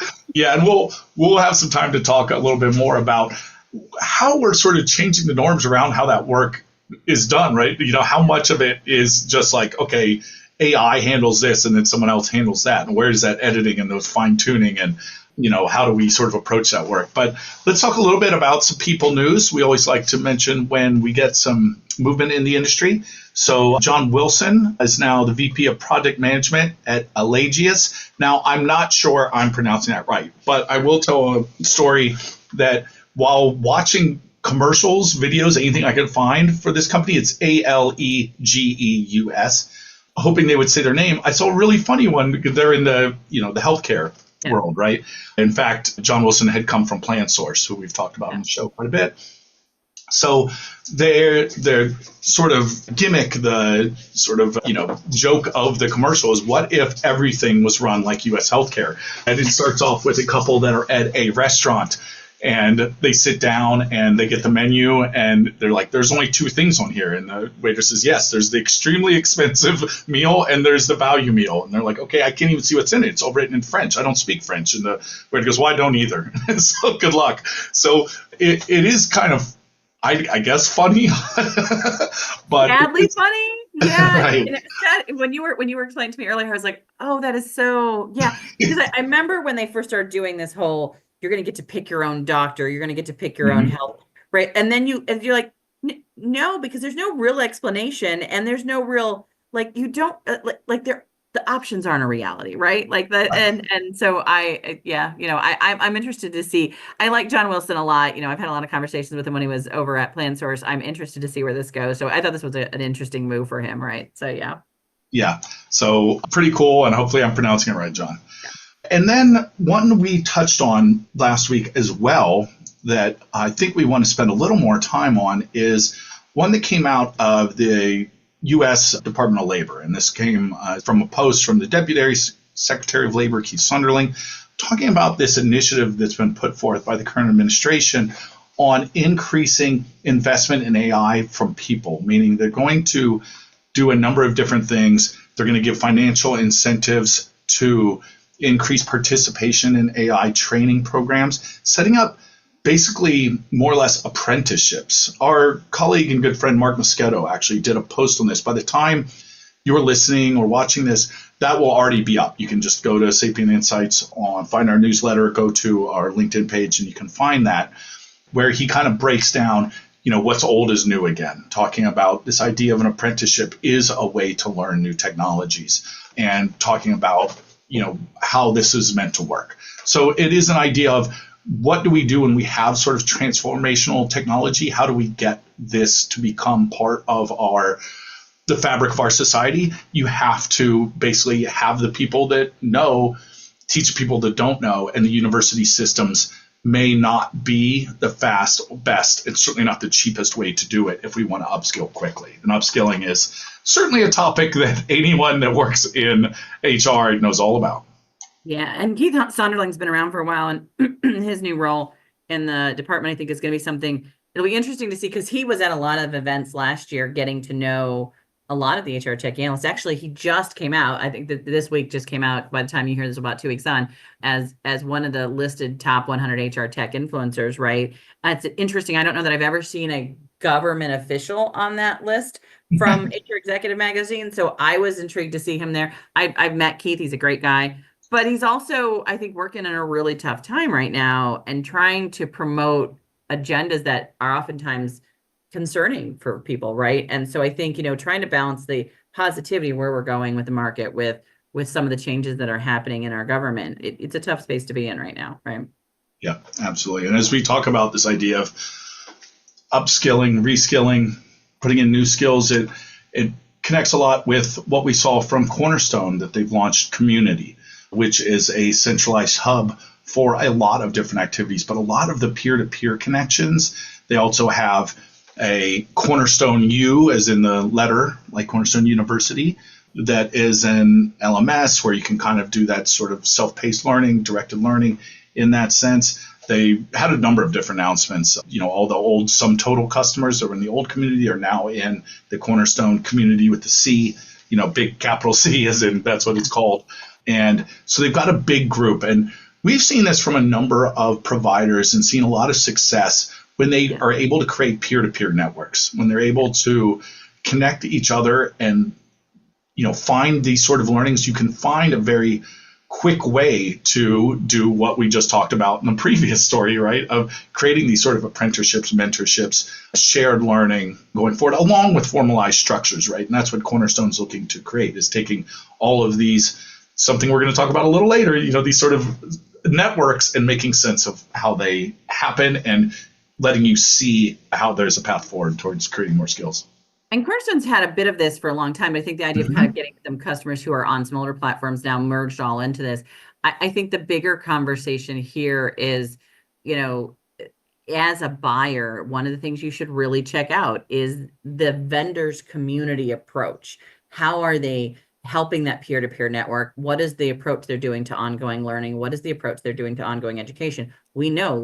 and we'll have some time to talk a little bit more about how we're sort of changing the norms around how that work is done, right? How much of it is just like, okay, AI handles this and then someone else handles that, and where is that editing and those fine tuning, and how do we sort of approach that work? But let's talk a little bit about some people news. We always like to mention when we get some movement in the industry. So John Wilson is now the VP of Project Management at Ageism. Now, I'm not sure I'm pronouncing that right, but I will tell a story that while watching commercials, videos, anything I could find for this company, it's Alegeus, hoping they would say their name. I saw a really funny one because they're in the, the healthcare Yeah. world, right? In fact, John Wilson had come from PlanSource, who we've talked about on the show quite a bit. So their sort of gimmick, the sort of joke of the commercial is, what if everything was run like U.S. healthcare? And it starts off with a couple that are at a restaurant, and they sit down and they get the menu, and they're like, "There's only two things on here." And the waiter says, "Yes, there's the extremely expensive meal and there's the value meal." And they're like, "Okay, I can't even see what's in it. It's all written in French. I don't speak French." And the waiter goes, "Well, I don't either." So good luck. So it is kind of, I guess, funny, but Sadly funny. Yeah. right. And when you were explaining to me earlier, I was like, oh, that is so, yeah. Because I remember when they first started doing this whole, you're going to get to pick your own doctor, you're going to get to pick your own health, right? And then you're like, no, because there's no real explanation, and there's no real, like, you don't, like the options aren't a reality, right? Like that, and so I'm interested to see. I like John Wilson a lot. I've had a lot of conversations with him when he was over at PlanSource. I'm interested to see where this goes. So I thought this was an interesting move for him, right? So yeah. So pretty cool, and hopefully I'm pronouncing it right, John. And then one we touched on last week as well that I think we want to spend a little more time on is one that came out of the U.S. Department of Labor. And this came from a post from the Deputy Secretary of Labor, Keith Sunderling, talking about this initiative that's been put forth by the current administration on increasing investment in AI from people, meaning they're going to do a number of different things. They're going to give financial incentives to increase participation in AI training programs, setting up basically more or less apprenticeships. Our colleague and good friend Mark Moschetto actually did a post on this. By the time you're listening or watching this, that will already be up. You can just go to Sapient Insights, find our newsletter, go to our LinkedIn page, and you can find that, where he kind of breaks down, what's old is new again, talking about this idea of an apprenticeship is a way to learn new technologies, and talking about, how this is meant to work. So it is an idea of, what do we do when we have sort of transformational technology? How do we get this to become part of the fabric of our society? You have to basically have the people that know teach people that don't know, and the university systems may not be the best. It's certainly not the cheapest way to do it if we want to upskill quickly. And upskilling is certainly a topic that anyone that works in HR knows all about. Yeah, and Keith Sonderling's been around for a while, and his new role in the department, I think, is going to be something it'll be interesting to see, because he was at a lot of events last year getting to know a lot of the HR tech analysts. Actually, he just came out. I think that this week just came out, by the time you hear this, about 2 weeks on, as one of the listed top 100 HR tech influencers, right? It's interesting. I don't know that I've ever seen a government official on that list from HR Executive Magazine. So I was intrigued to see him there. I've met Keith. He's a great guy. But he's also, I think, working in a really tough time right now and trying to promote agendas that are oftentimes concerning for people, right? And so I think, trying to balance the positivity where we're going with the market with some of the changes that are happening in our government. It's a tough space to be in right now, right? Yeah, absolutely. And as we talk about this idea of upskilling, reskilling, putting in new skills, it connects a lot with what we saw from Cornerstone, that they've launched Community, which is a centralized hub for a lot of different activities, but a lot of the peer-to-peer connections. They also have a Cornerstone U, as in the letter, like Cornerstone University, that is an LMS where you can kind of do that sort of self-paced learning, directed learning in that sense. They had a number of different announcements. All the old sum total customers that were in the old community are now in the Cornerstone community with the C, big capital C, as in that's what it's called. And so they've got a big group. And we've seen this from a number of providers and seen a lot of success when they are able to create peer-to-peer networks, when they're able to connect to each other and, find these sort of learnings. You can find a very quick way to do what we just talked about in the previous story, right? Of creating these sort of apprenticeships, mentorships, shared learning going forward, along with formalized structures, right? And that's what Cornerstone's looking to create, is taking all of these, something we're going to talk about a little later, these sort of networks, and making sense of how they happen and letting you see how there's a path forward towards creating more skills. And Cornerstone's had a bit of this for a long time. I think the idea of kind of getting some customers who are on smaller platforms now merged all into this. I think the bigger conversation here is, you know, as a buyer, one of the things you should really check out is the vendor's community approach. How are they helping that peer-to-peer network? What is the approach they're doing to ongoing learning? What is the approach they're doing to ongoing education? We know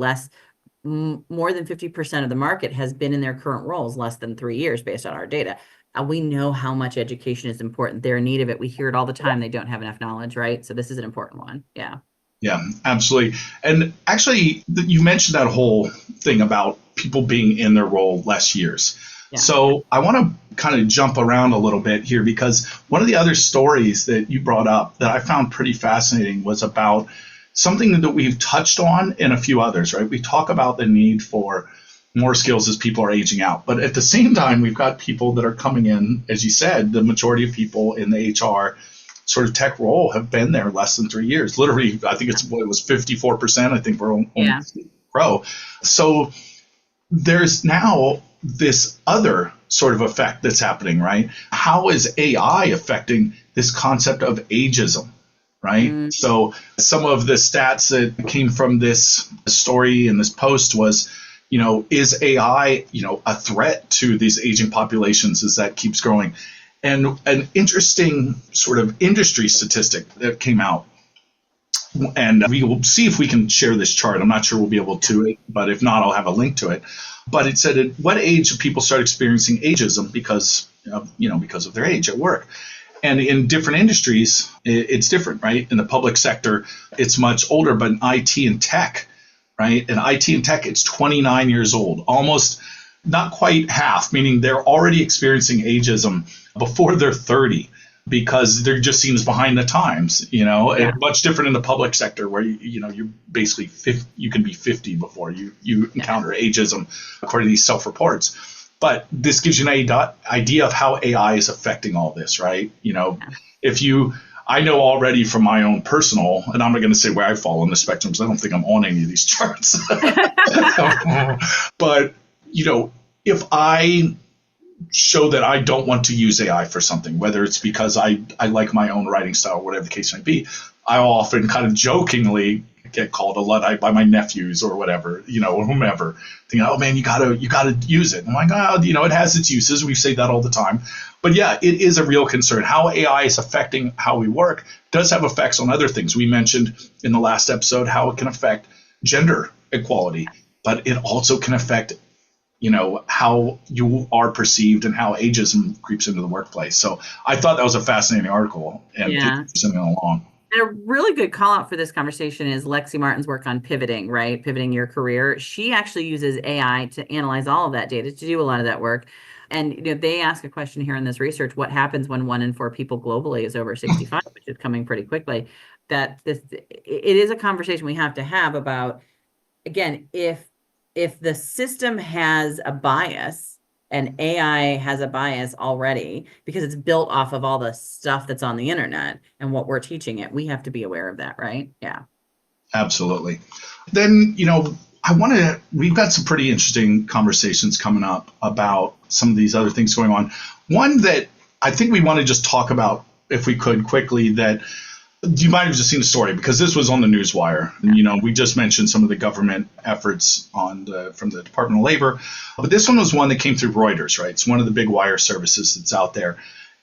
more than 50% of the market has been in their current roles less than 3 years based on our data. We know how much education is important. They're in need of it. We hear it all the time. They don't have enough knowledge, right? So this is an important one. Yeah. Yeah, absolutely. And actually, you mentioned that whole thing about people being in their role less years. Yeah. So I want to kind of jump around a little bit here, because one of the other stories that you brought up that I found pretty fascinating was about something that we've touched on in a few others, right? We talk about the need for more skills as people are aging out. But at the same time, we've got people that are coming in, as you said, the majority of people in the HR sort of tech role have been there less than 3 years. Literally, I think it was 54%. I think we're almost grow. So there's now this other sort of effect that's happening, right? How is AI affecting this concept of ageism, right? So some of the stats that came from this story in this post was, is AI, a threat to these aging populations as that keeps growing? And an interesting sort of industry statistic that came out, and we will see if we can share this chart. I'm not sure we'll be able to, but if not, I'll have a link to it. But it said, at what age do people start experiencing ageism because of their age at work? And in different industries, it's different, right? In the public sector, it's much older, but in IT and tech, right? In IT and tech, it's 29 years old, almost not quite half, meaning they're already experiencing ageism before they're 30, because they're just seen as behind the times, and much different in the public sector where, you're basically you can be 50 before you encounter ageism, according to these self-reports. But this gives you an idea of how AI is affecting all this, right? I know already from my own personal, and I'm not going to say where I fall on the spectrum because I don't think I'm on any of these charts. But, if I show that I don't want to use AI for something, whether it's because I like my own writing style, whatever the case might be, I often kind of jokingly get called a Luddite by my nephews or whatever, or whomever, thinking, oh man, you gotta use it. I'm like, it has its uses. We say that all the time. But yeah, it is a real concern. How AI is affecting how we work does have effects on other things. We mentioned in the last episode how it can affect gender equality, but it also can affect how you are perceived and how ageism creeps into the workplace. So I thought that was a fascinating article and something along. And a really good call out for this conversation is Lexi Martin's work on pivoting, right? Pivoting your career. She actually uses AI to analyze all of that data, to do a lot of that work. And they ask a question here in this research: what happens when 1 in 4 people globally is over 65, which is coming pretty quickly? It is a conversation we have to have about, again, if the system has a bias, and AI has a bias already because it's built off of all the stuff that's on the internet and what we're teaching it, we have to be aware of that, right? Yeah. Absolutely. Then, we've got some pretty interesting conversations coming up about some of these other things going on. One that I think we want to just talk about, if we could quickly, that you might have just seen the story because this was on the newswire. And, we just mentioned some of the government efforts from the Department of Labor, but this one was one that came through Reuters, right? It's one of the big wire services that's out there.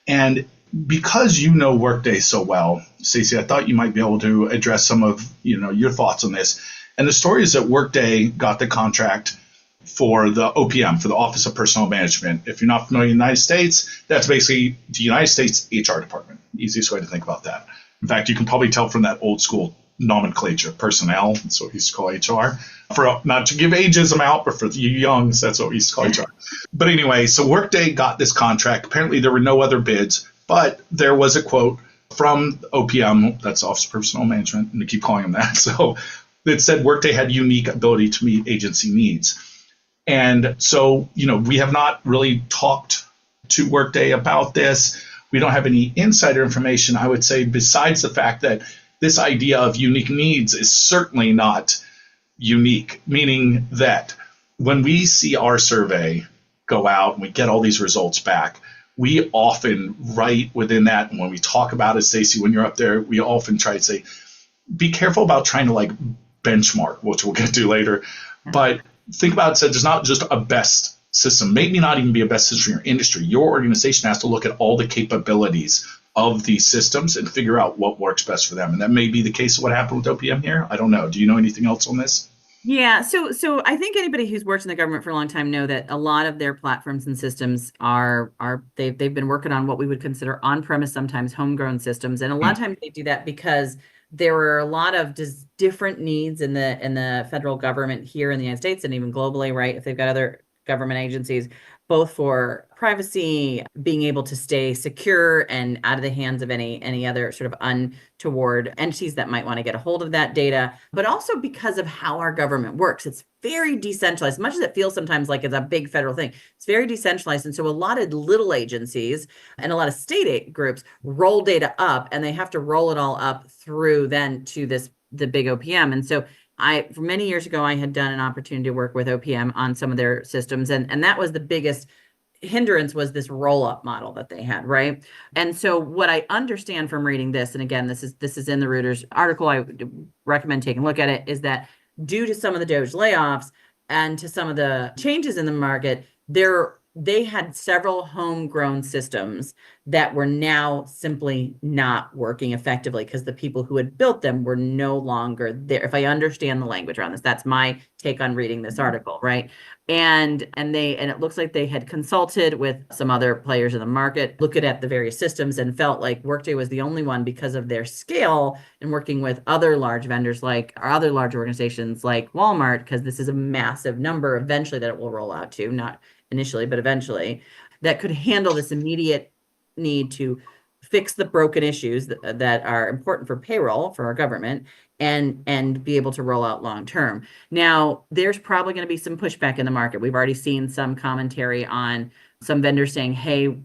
And because Workday so well, Stacey, I thought you might be able to address some of, your thoughts on this. And the story is that Workday got the contract for the OPM, for the Office of Personnel Management. If you're not familiar with the United States, that's basically the United States HR department. Easiest way to think about that. In fact, you can probably tell from that old school nomenclature, personnel, that's what we used to call HR. For not to give ageism out, but for you youngs, that's what we used to call HR. But anyway, so Workday got this contract. Apparently there were no other bids, but there was a quote from OPM, that's Office of Personnel Management, and they keep calling them that. So it said Workday had unique ability to meet agency needs. And so, we have not really talked to Workday about this. We don't have any insider information, I would say, besides the fact that this idea of unique needs is certainly not unique, meaning that when we see our survey go out and we get all these results back, we often, right within that, and when we talk about it, Stacey, when you're up there, we often try to say, be careful about trying to like benchmark, which we'll get to later. But think about it, so there's not just a best system, maybe not even be a best system in your industry. Your organization has to look at all the capabilities of these systems and figure out what works best for them. And that may be the case of what happened with OPM here. I don't know. Do you know anything else on this? Yeah, so I think anybody who's worked in the government for a long time know that a lot of their platforms and systems are they've been working on what we would consider on-premise, sometimes homegrown systems, and a lot of times they do that because there were a lot of just different needs in the federal government here in the United States and even globally, right? If they've got other government agencies, both for privacy, being able to stay secure and out of the hands of any other sort of untoward entities that might want to get a hold of that data, but also because of how our government works. It's very decentralized, as much as it feels sometimes like it's a big federal thing. It's very decentralized. And so a lot of little agencies and a lot of state groups roll data up, and they have to roll it all up through then to the big OPM. And so for many years ago, I had done an opportunity to work with OPM on some of their systems. And that was the biggest hindrance, was this roll-up model that they had, right? And so what I understand from reading this, and again, this is in the Reuters article, I would recommend taking a look at it, is that due to some of the Doge layoffs and to some of the changes in the market, they had several homegrown systems that were now simply not working effectively because the people who had built them were no longer there. If I understand the language around this, that's my take on reading this article, right? And it looks like they had consulted with some other players in the market, looked at the various systems, and felt like Workday was the only one because of their scale and working with other large vendors or other large organizations like Walmart, because this is a massive number eventually that it will roll out to, not initially, but eventually, that could handle this immediate need to fix the broken issues that are important for payroll for our government and be able to roll out long term. Now, there's probably going to be some pushback in the market. We've already seen some commentary on some vendors saying, hey,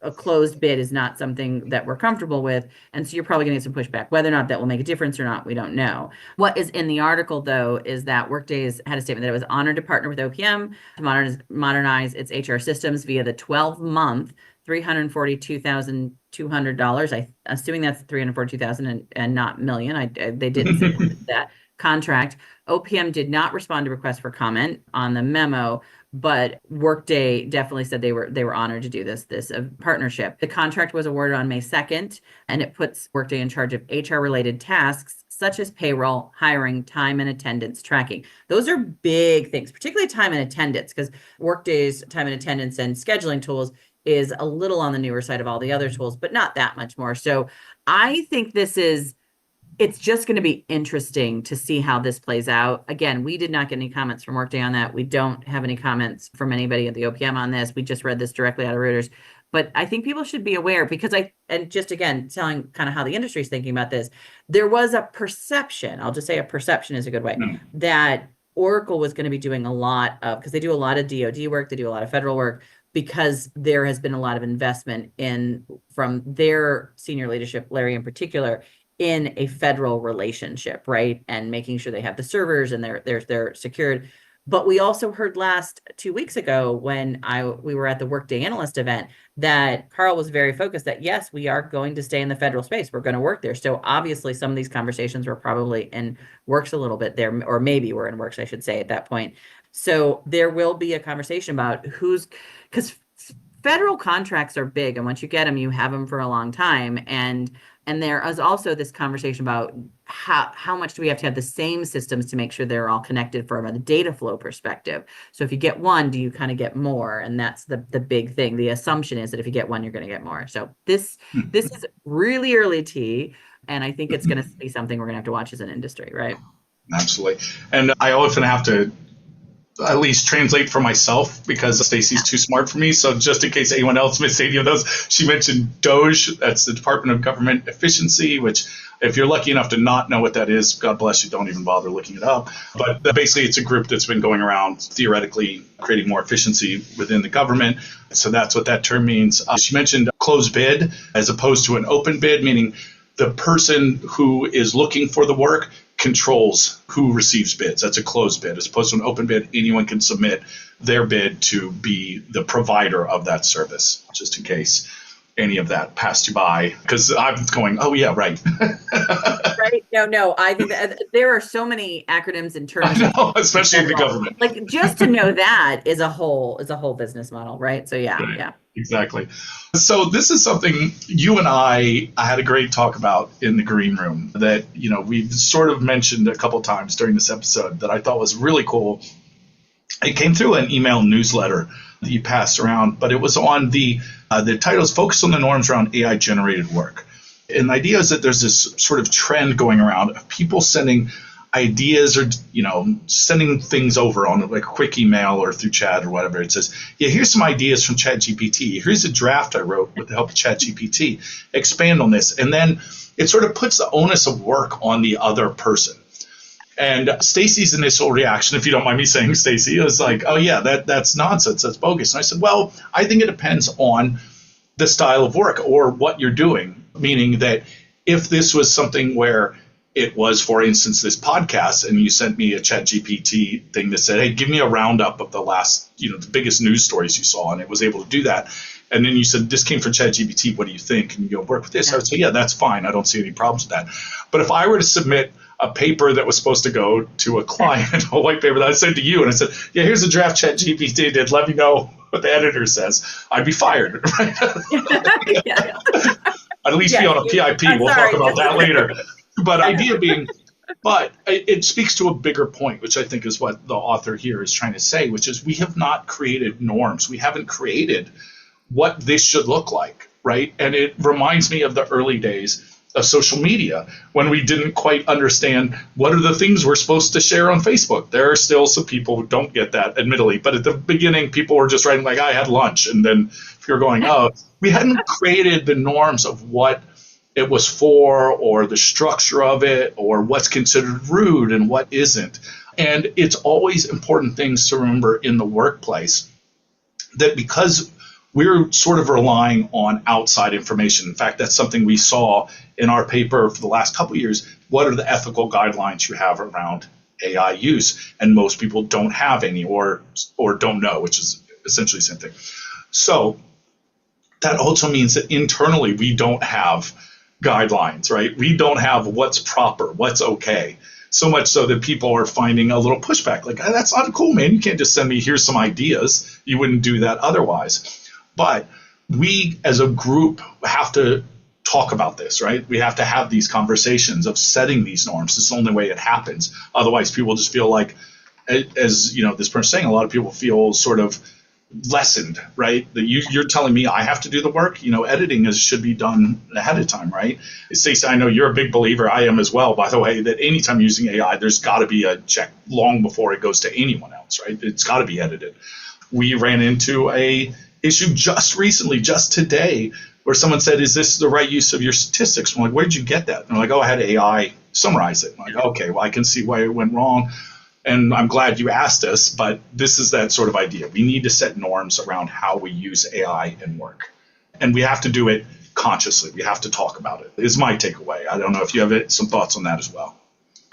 a closed bid is not something that we're comfortable with. And so you're probably going to get some pushback. Whether or not that will make a difference or not, we don't know. What is in the article, though, is that Workday had a statement that it was honored to partner with OPM to modernize its HR systems via the 12-month $342,200. I'm assuming that's $342,000 and not million. They didn't say that contract. OPM did not respond to requests for comment on the memo, but Workday definitely said they were honored to do this partnership. The contract was awarded on May 2nd, and it puts Workday in charge of HR-related tasks such as payroll, hiring, time and attendance tracking. Those are big things, particularly time and attendance, because Workday's time and attendance and scheduling tools is a little on the newer side of all the other tools, but not that much more. So I think it's just going to be interesting to see how this plays out. Again, we did not get any comments from Workday on that. We don't have any comments from anybody at the OPM on this. We just read this directly out of Reuters. But I think people should be aware, because and just again, telling kind of how the industry is thinking about this, there was a perception, I'll just say a perception is a good way, that Oracle was going to be doing a lot of, because they do a lot of DoD work, they do a lot of federal work, because there has been a lot of investment from their senior leadership, Larry in particular, in a federal relationship, right? And making sure they have the servers and they're secured. But we also heard 2 weeks ago when we were at the Workday analyst event that Carl was very focused that, yes, we are going to stay in the federal space. We're going to work there. So obviously some of these conversations were probably in works a little bit there, or maybe were in works, I should say, at that point. So there will be a conversation about because federal contracts are big, and once you get them, you have them for a long time. And there is also this conversation about how much do we have to have the same systems to make sure they're all connected from a data flow perspective. So if you get one, do you kind of get more? And that's the big thing. The assumption is that if you get one, you're going to get more. So this is really early tea, and I think it's going to be something we're going to have to watch as an industry, right? Absolutely. And I often have to at least translate for myself because Stacey's too smart for me. So just in case anyone else missed any of those, she mentioned Doge. That's the Department of Government Efficiency, which if you're lucky enough to not know what that is, God bless you, don't even bother looking it up. But basically it's a group that's been going around theoretically creating more efficiency within the government. So that's what that term means. She mentioned closed bid as opposed to an open bid, meaning the person who is looking for the work controls who receives bids. That's a closed bid. As opposed to an open bid, anyone can submit their bid to be the provider of that service, just in case any of that passed you by. Because I'm going, oh, yeah, right. Right? No, I think that there are so many acronyms and terms. I know, especially in the government. Like just to know that is a whole business model, right? So yeah, Right. yeah. Exactly. So this is something you and I had a great talk about in the green room that, we've sort of mentioned a couple times during this episode that I thought was really cool. It came through an email newsletter that you passed around, but it was on the title is Focus on the Norms Around AI Generated Work. And the idea is that there's this sort of trend going around of people sending ideas or, sending things over on like a quick email or through chat or whatever. It says, yeah, here's some ideas from ChatGPT. Here's a draft I wrote with the help of ChatGPT. Expand on this. And then it sort of puts the onus of work on the other person. And Stacey's initial reaction, if you don't mind me saying, Stacey, was like, oh, yeah, that's nonsense. That's bogus. And I said, well, I think it depends on the style of work or what you're doing, meaning that if this was something where it was, for instance, this podcast, and you sent me a ChatGPT thing that said, hey, give me a roundup of the last, the biggest news stories you saw, and it was able to do that. And then you said, this came from ChatGPT, what do you think? And you go, work with this. I would say, yeah, that's fine. I don't see any problems with that. But if I were to submit a paper that was supposed to go to a client, a white paper that I sent to you, and I said, yeah, here's a draft ChatGPT did, let me know what the editor says, I'd be fired, right? Yeah. At least be on a PIP. We'll talk about that later. But idea being, but it speaks to a bigger point, which I think is what the author here is trying to say, which is we have not created norms. We haven't created what this should look like, right? And it reminds me of the early days of social media when we didn't quite understand what are the things we're supposed to share on Facebook. There are still some people who don't get that, admittedly. But at the beginning, people were just writing like, I had lunch. And then if you're going, oh, we hadn't created the norms of what it was for or the structure of it or what's considered rude and what isn't. And it's always important things to remember in the workplace that because we're sort of relying on outside information. In fact, that's something we saw in our paper for the last couple of years. What are the ethical guidelines you have around AI use? And most people don't have any or don't know, which is essentially the same thing. So that also means that internally we don't have guidelines, right? We don't have what's proper, what's okay. So much so that people are finding a little pushback. Like, oh, that's not cool, man. You can't just send me, here's some ideas. You wouldn't do that otherwise. But we as a group have to talk about this, right? We have to have these conversations of setting these norms. It's the only way it happens. Otherwise, people just feel like, as this person's saying, a lot of people feel sort of lessened, right? That you're telling me I have to do the work. Editing should be done ahead of time, right? Stacey, I know you're a big believer. I am as well, by the way, that anytime using AI, there's got to be a check long before it goes to anyone else, right? It's got to be edited. We ran into a issue just recently, just today, where someone said, is this the right use of your statistics? I'm like, where did you get that? And I'm like, oh, I had AI summarize it. I'm like, okay, well, I can see why it went wrong. And I'm glad you asked us, but this is that sort of idea. We need to set norms around how we use AI in work. And we have to do it consciously. We have to talk about it, is my takeaway. I don't know if you have some thoughts on that as well.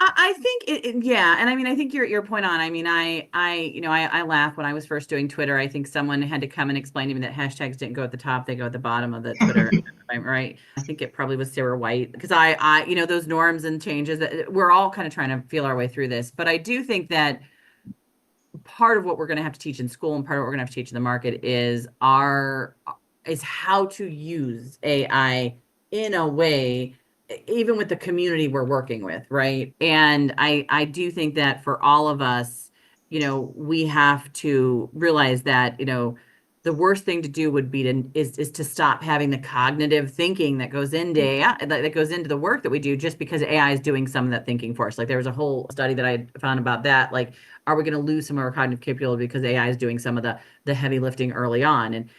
I think yeah, and I mean, I think your point on. I mean, I laugh when I was first doing Twitter. I think someone had to come and explain to me that hashtags didn't go at the top; they go at the bottom of the Twitter. Right? I think it probably was Sarah White because I those norms and changes that we're all kind of trying to feel our way through this. But I do think that part of what we're going to have to teach in school and part of what we're going to have to teach in the market is how to use AI in a way, even with the community we're working with, right? And I do think that for all of us, we have to realize that, the worst thing to do would be is to stop having the cognitive thinking that goes into AI, that goes into the work that we do just because AI is doing some of that thinking for us. Like there was a whole study that I found about that. Like, are we going to lose some of our cognitive capability because AI is doing some of the heavy lifting early on? And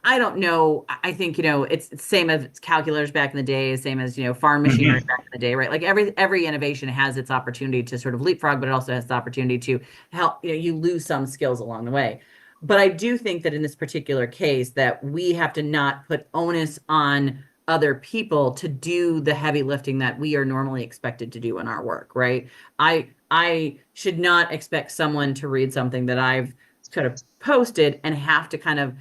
I don't know. I think, it's the same as calculators back in the day, same as, farm machinery back in the day, right? Like every innovation has its opportunity to sort of leapfrog, but it also has the opportunity to help, you lose some skills along the way. But I do think that in this particular case that we have to not put onus on other people to do the heavy lifting that we are normally expected to do in our work, right? I should not expect someone to read something that I've sort of posted and have to kind of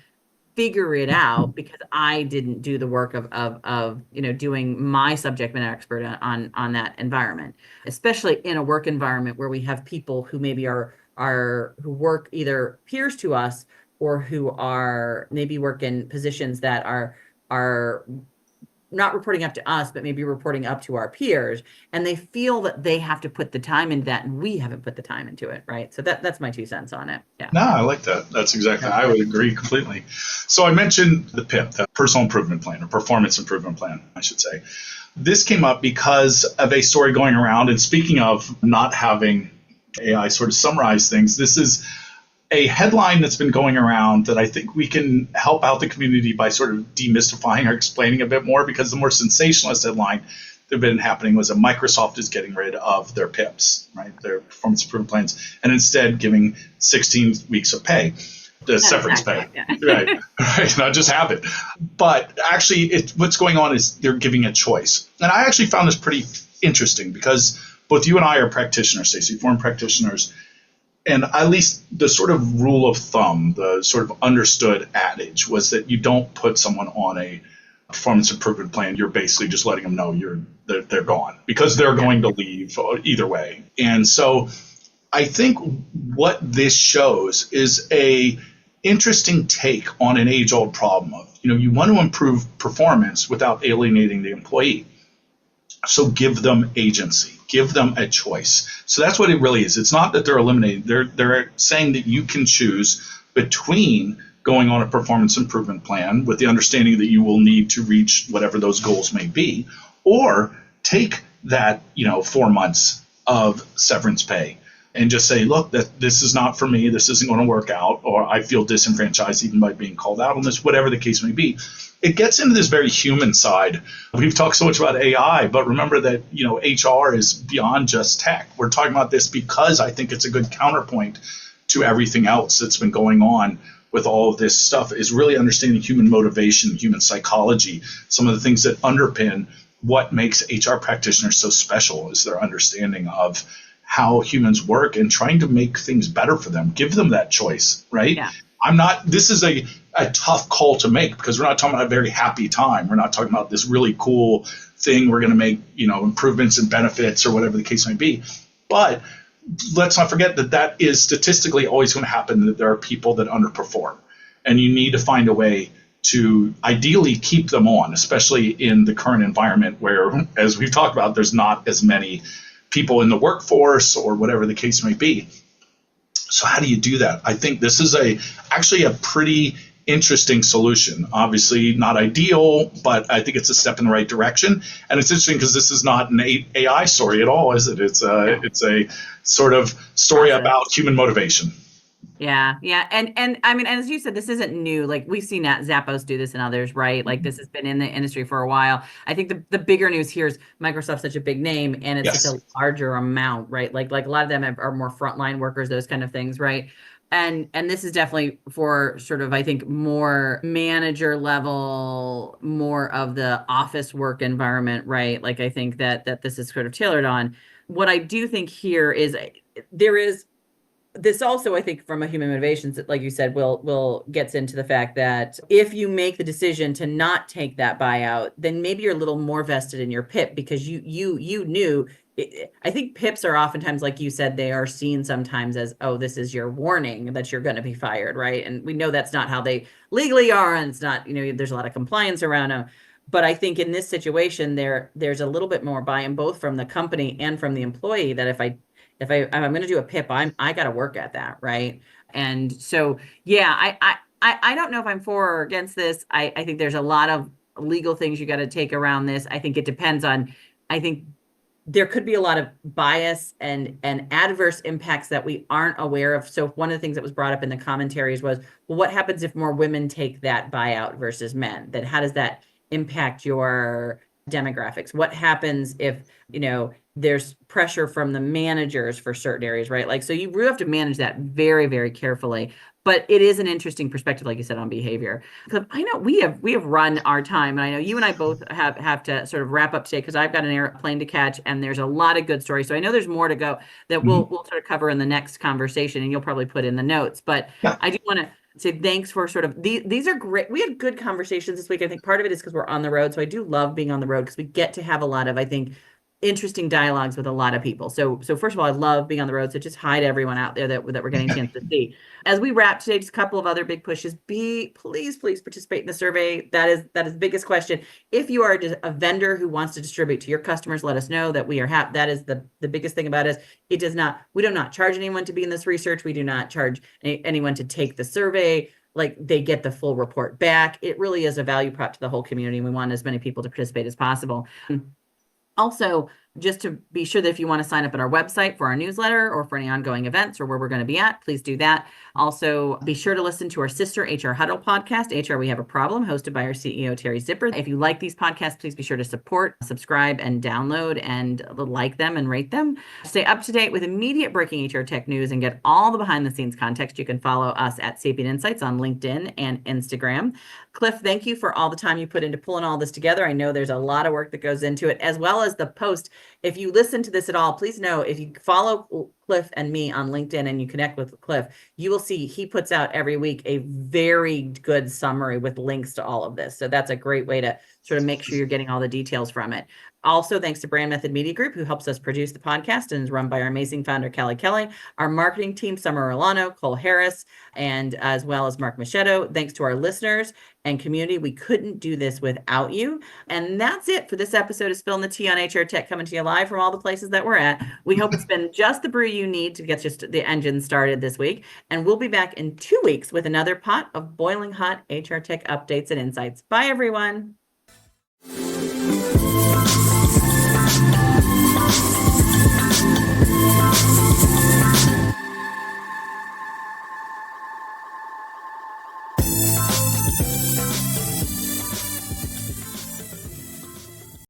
figure it out because I didn't do the work of doing my subject matter expert on that environment, especially in a work environment where we have people who maybe are who work either peers to us or who are maybe work in positions that are not reporting up to us, but maybe reporting up to our peers, and they feel that they have to put the time into that, and we haven't put the time into it, right? So that's my 2 cents on it. Yeah. No, I like that. That's exactly, I would agree completely. So I mentioned the PIP, the personal improvement plan, or performance improvement plan, I should say. This came up because of a story going around. And speaking of not having AI sort of summarize things, this is a headline that's been going around that I think we can help out the community by sort of demystifying or explaining a bit more, because the more sensationalist headline that had been happening was that Microsoft is getting rid of their PIPs, right? Their performance improvement plans, and instead giving 16 weeks of pay, the severance pay, right? Right, not just have it. But actually, what's going on is they're giving a choice. And I actually found this pretty interesting because both you and I are practitioners, Stacey, former practitioners. And at least the sort of rule of thumb, the sort of understood adage was that you don't put someone on a performance improvement plan. You're basically just letting them know they're gone because they're going to leave either way. And so I think what this shows is a interesting take on an age-old problem of, you want to improve performance without alienating the employee. So give them agency, give them a choice. So that's what it really is. It's not that they're eliminating. They're saying that you can choose between going on a performance improvement plan with the understanding that you will need to reach whatever those goals may be, or take that 4 months of severance pay and just say, look, that this is not for me. This isn't going to work out, or I feel disenfranchised even by being called out on this, whatever the case may be. It gets into this very human side. We've talked so much about AI, but remember that HR is beyond just tech. We're talking about this because I think it's a good counterpoint to everything else that's been going on with all of this stuff, is really understanding human motivation, human psychology. Some of the things that underpin what makes HR practitioners so special is their understanding of how humans work and trying to make things better for them. Give them that choice, right? Yeah. This is a tough call to make because we're not talking about a very happy time. We're not talking about this really cool thing. We're going to make, improvements and benefits or whatever the case may be. But let's not forget that is statistically always going to happen, that there are people that underperform. And you need to find a way to ideally keep them on, especially in the current environment where, as we've talked about, there's not as many people in the workforce or whatever the case may be. So how do you do that? I think this is actually a pretty interesting solution. Obviously not ideal, but I think it's a step in the right direction. And it's interesting because this is not an AI story at all, is it? It's a sort of story about human motivation. Yeah. And I mean, as you said, this isn't new. Like we've seen that Zappos do this and others, right? Like this has been in the industry for a while. I think the bigger news here is Microsoft's such a big name and it's such a larger amount, right? Like a lot of them are more frontline workers, those kind of things, right? And this is definitely for sort of, I think, more manager level, more of the office work environment, right? Like I think that this is sort of tailored on. What I do think here is there is this also, I think, from a human motivations, like you said, will gets into the fact that if you make the decision to not take that buyout, then maybe you're a little more vested in your PIP because you knew. I think PIPs are oftentimes, like you said, they are seen sometimes as, oh, this is your warning that you're going to be fired, right? And we know that's not how they legally are, and it's not, there's a lot of compliance around them. But I think in this situation, there's a little bit more buy-in both from the company and from the employee that if I'm going to do a PIP, I got to work at that, right? And so, yeah, I don't know if I'm for or against this. I think there's a lot of legal things you got to take around this. I think it depends on. I think there could be a lot of bias and adverse impacts that we aren't aware of. So one of the things that was brought up in the commentaries was, well, what happens if more women take that buyout versus men? Then how does that impact your demographics? What happens if, there's pressure from the managers for certain areas, right? Like, so you really have to manage that very, very carefully. But it is an interesting perspective, like you said, on behavior. Because I know we have run our time, and I know you and I both have to sort of wrap up today because I've got an airplane to catch, and there's a lot of good stories. So I know there's more to go that Mhm. we'll sort of cover in the next conversation, and you'll probably put in the notes. But Yeah. I do want to say thanks for sort of these are great. We had good conversations this week. I think part of it is because we're on the road, so I do love being on the road because we get to have a lot of, I think, interesting dialogues with a lot of people. So first of all, I love being on the road. So just hi to everyone out there that we're getting a chance to see. As we wrap today, just a couple of other big pushes. Please participate in the survey. That is the biggest question. If you are a vendor who wants to distribute to your customers, let us know that we are happy. That is the biggest thing about us. We do not charge anyone to be in this research. We do not charge anyone to take the survey. Like, they get the full report back. It really is a value prop to the whole community. And we want as many people to participate as possible. Also, just to be sure that if you want to sign up at our website for our newsletter or for any ongoing events or where we're going to be at, please do that. Also, be sure to listen to our sister HR Huddle podcast, HR We Have a Problem, hosted by our CEO, Terry Zipper. If you like these podcasts, please be sure to support, subscribe, and download and like them and rate them. Stay up to date with immediate breaking HR tech news and get all the behind the scenes context. You can follow us at Sapient Insights on LinkedIn and Instagram. Cliff, thank you for all the time you put into pulling all this together. I know there's a lot of work that goes into it, as well as the post. If you listen to this at all, please know if you follow Cliff and me on LinkedIn and you connect with Cliff, you will see he puts out every week a very good summary with links to all of this. So that's a great way to sort of make sure you're getting all the details from it. Also, thanks to Brand Method Media Group, who helps us produce the podcast and is run by our amazing founder, Kelly. Our marketing team, Summer Rolano, Cole Harris, and as well as Mark Machado. Thanks to our listeners and community. We couldn't do this without you. And that's it for this episode of Spilling the Tea on HR Tech, coming to you live from all the places that we're at. We hope it's been just the brew you need to get just the engine started this week. And we'll be back in 2 weeks with another pot of boiling hot HR Tech updates and insights. Bye, everyone.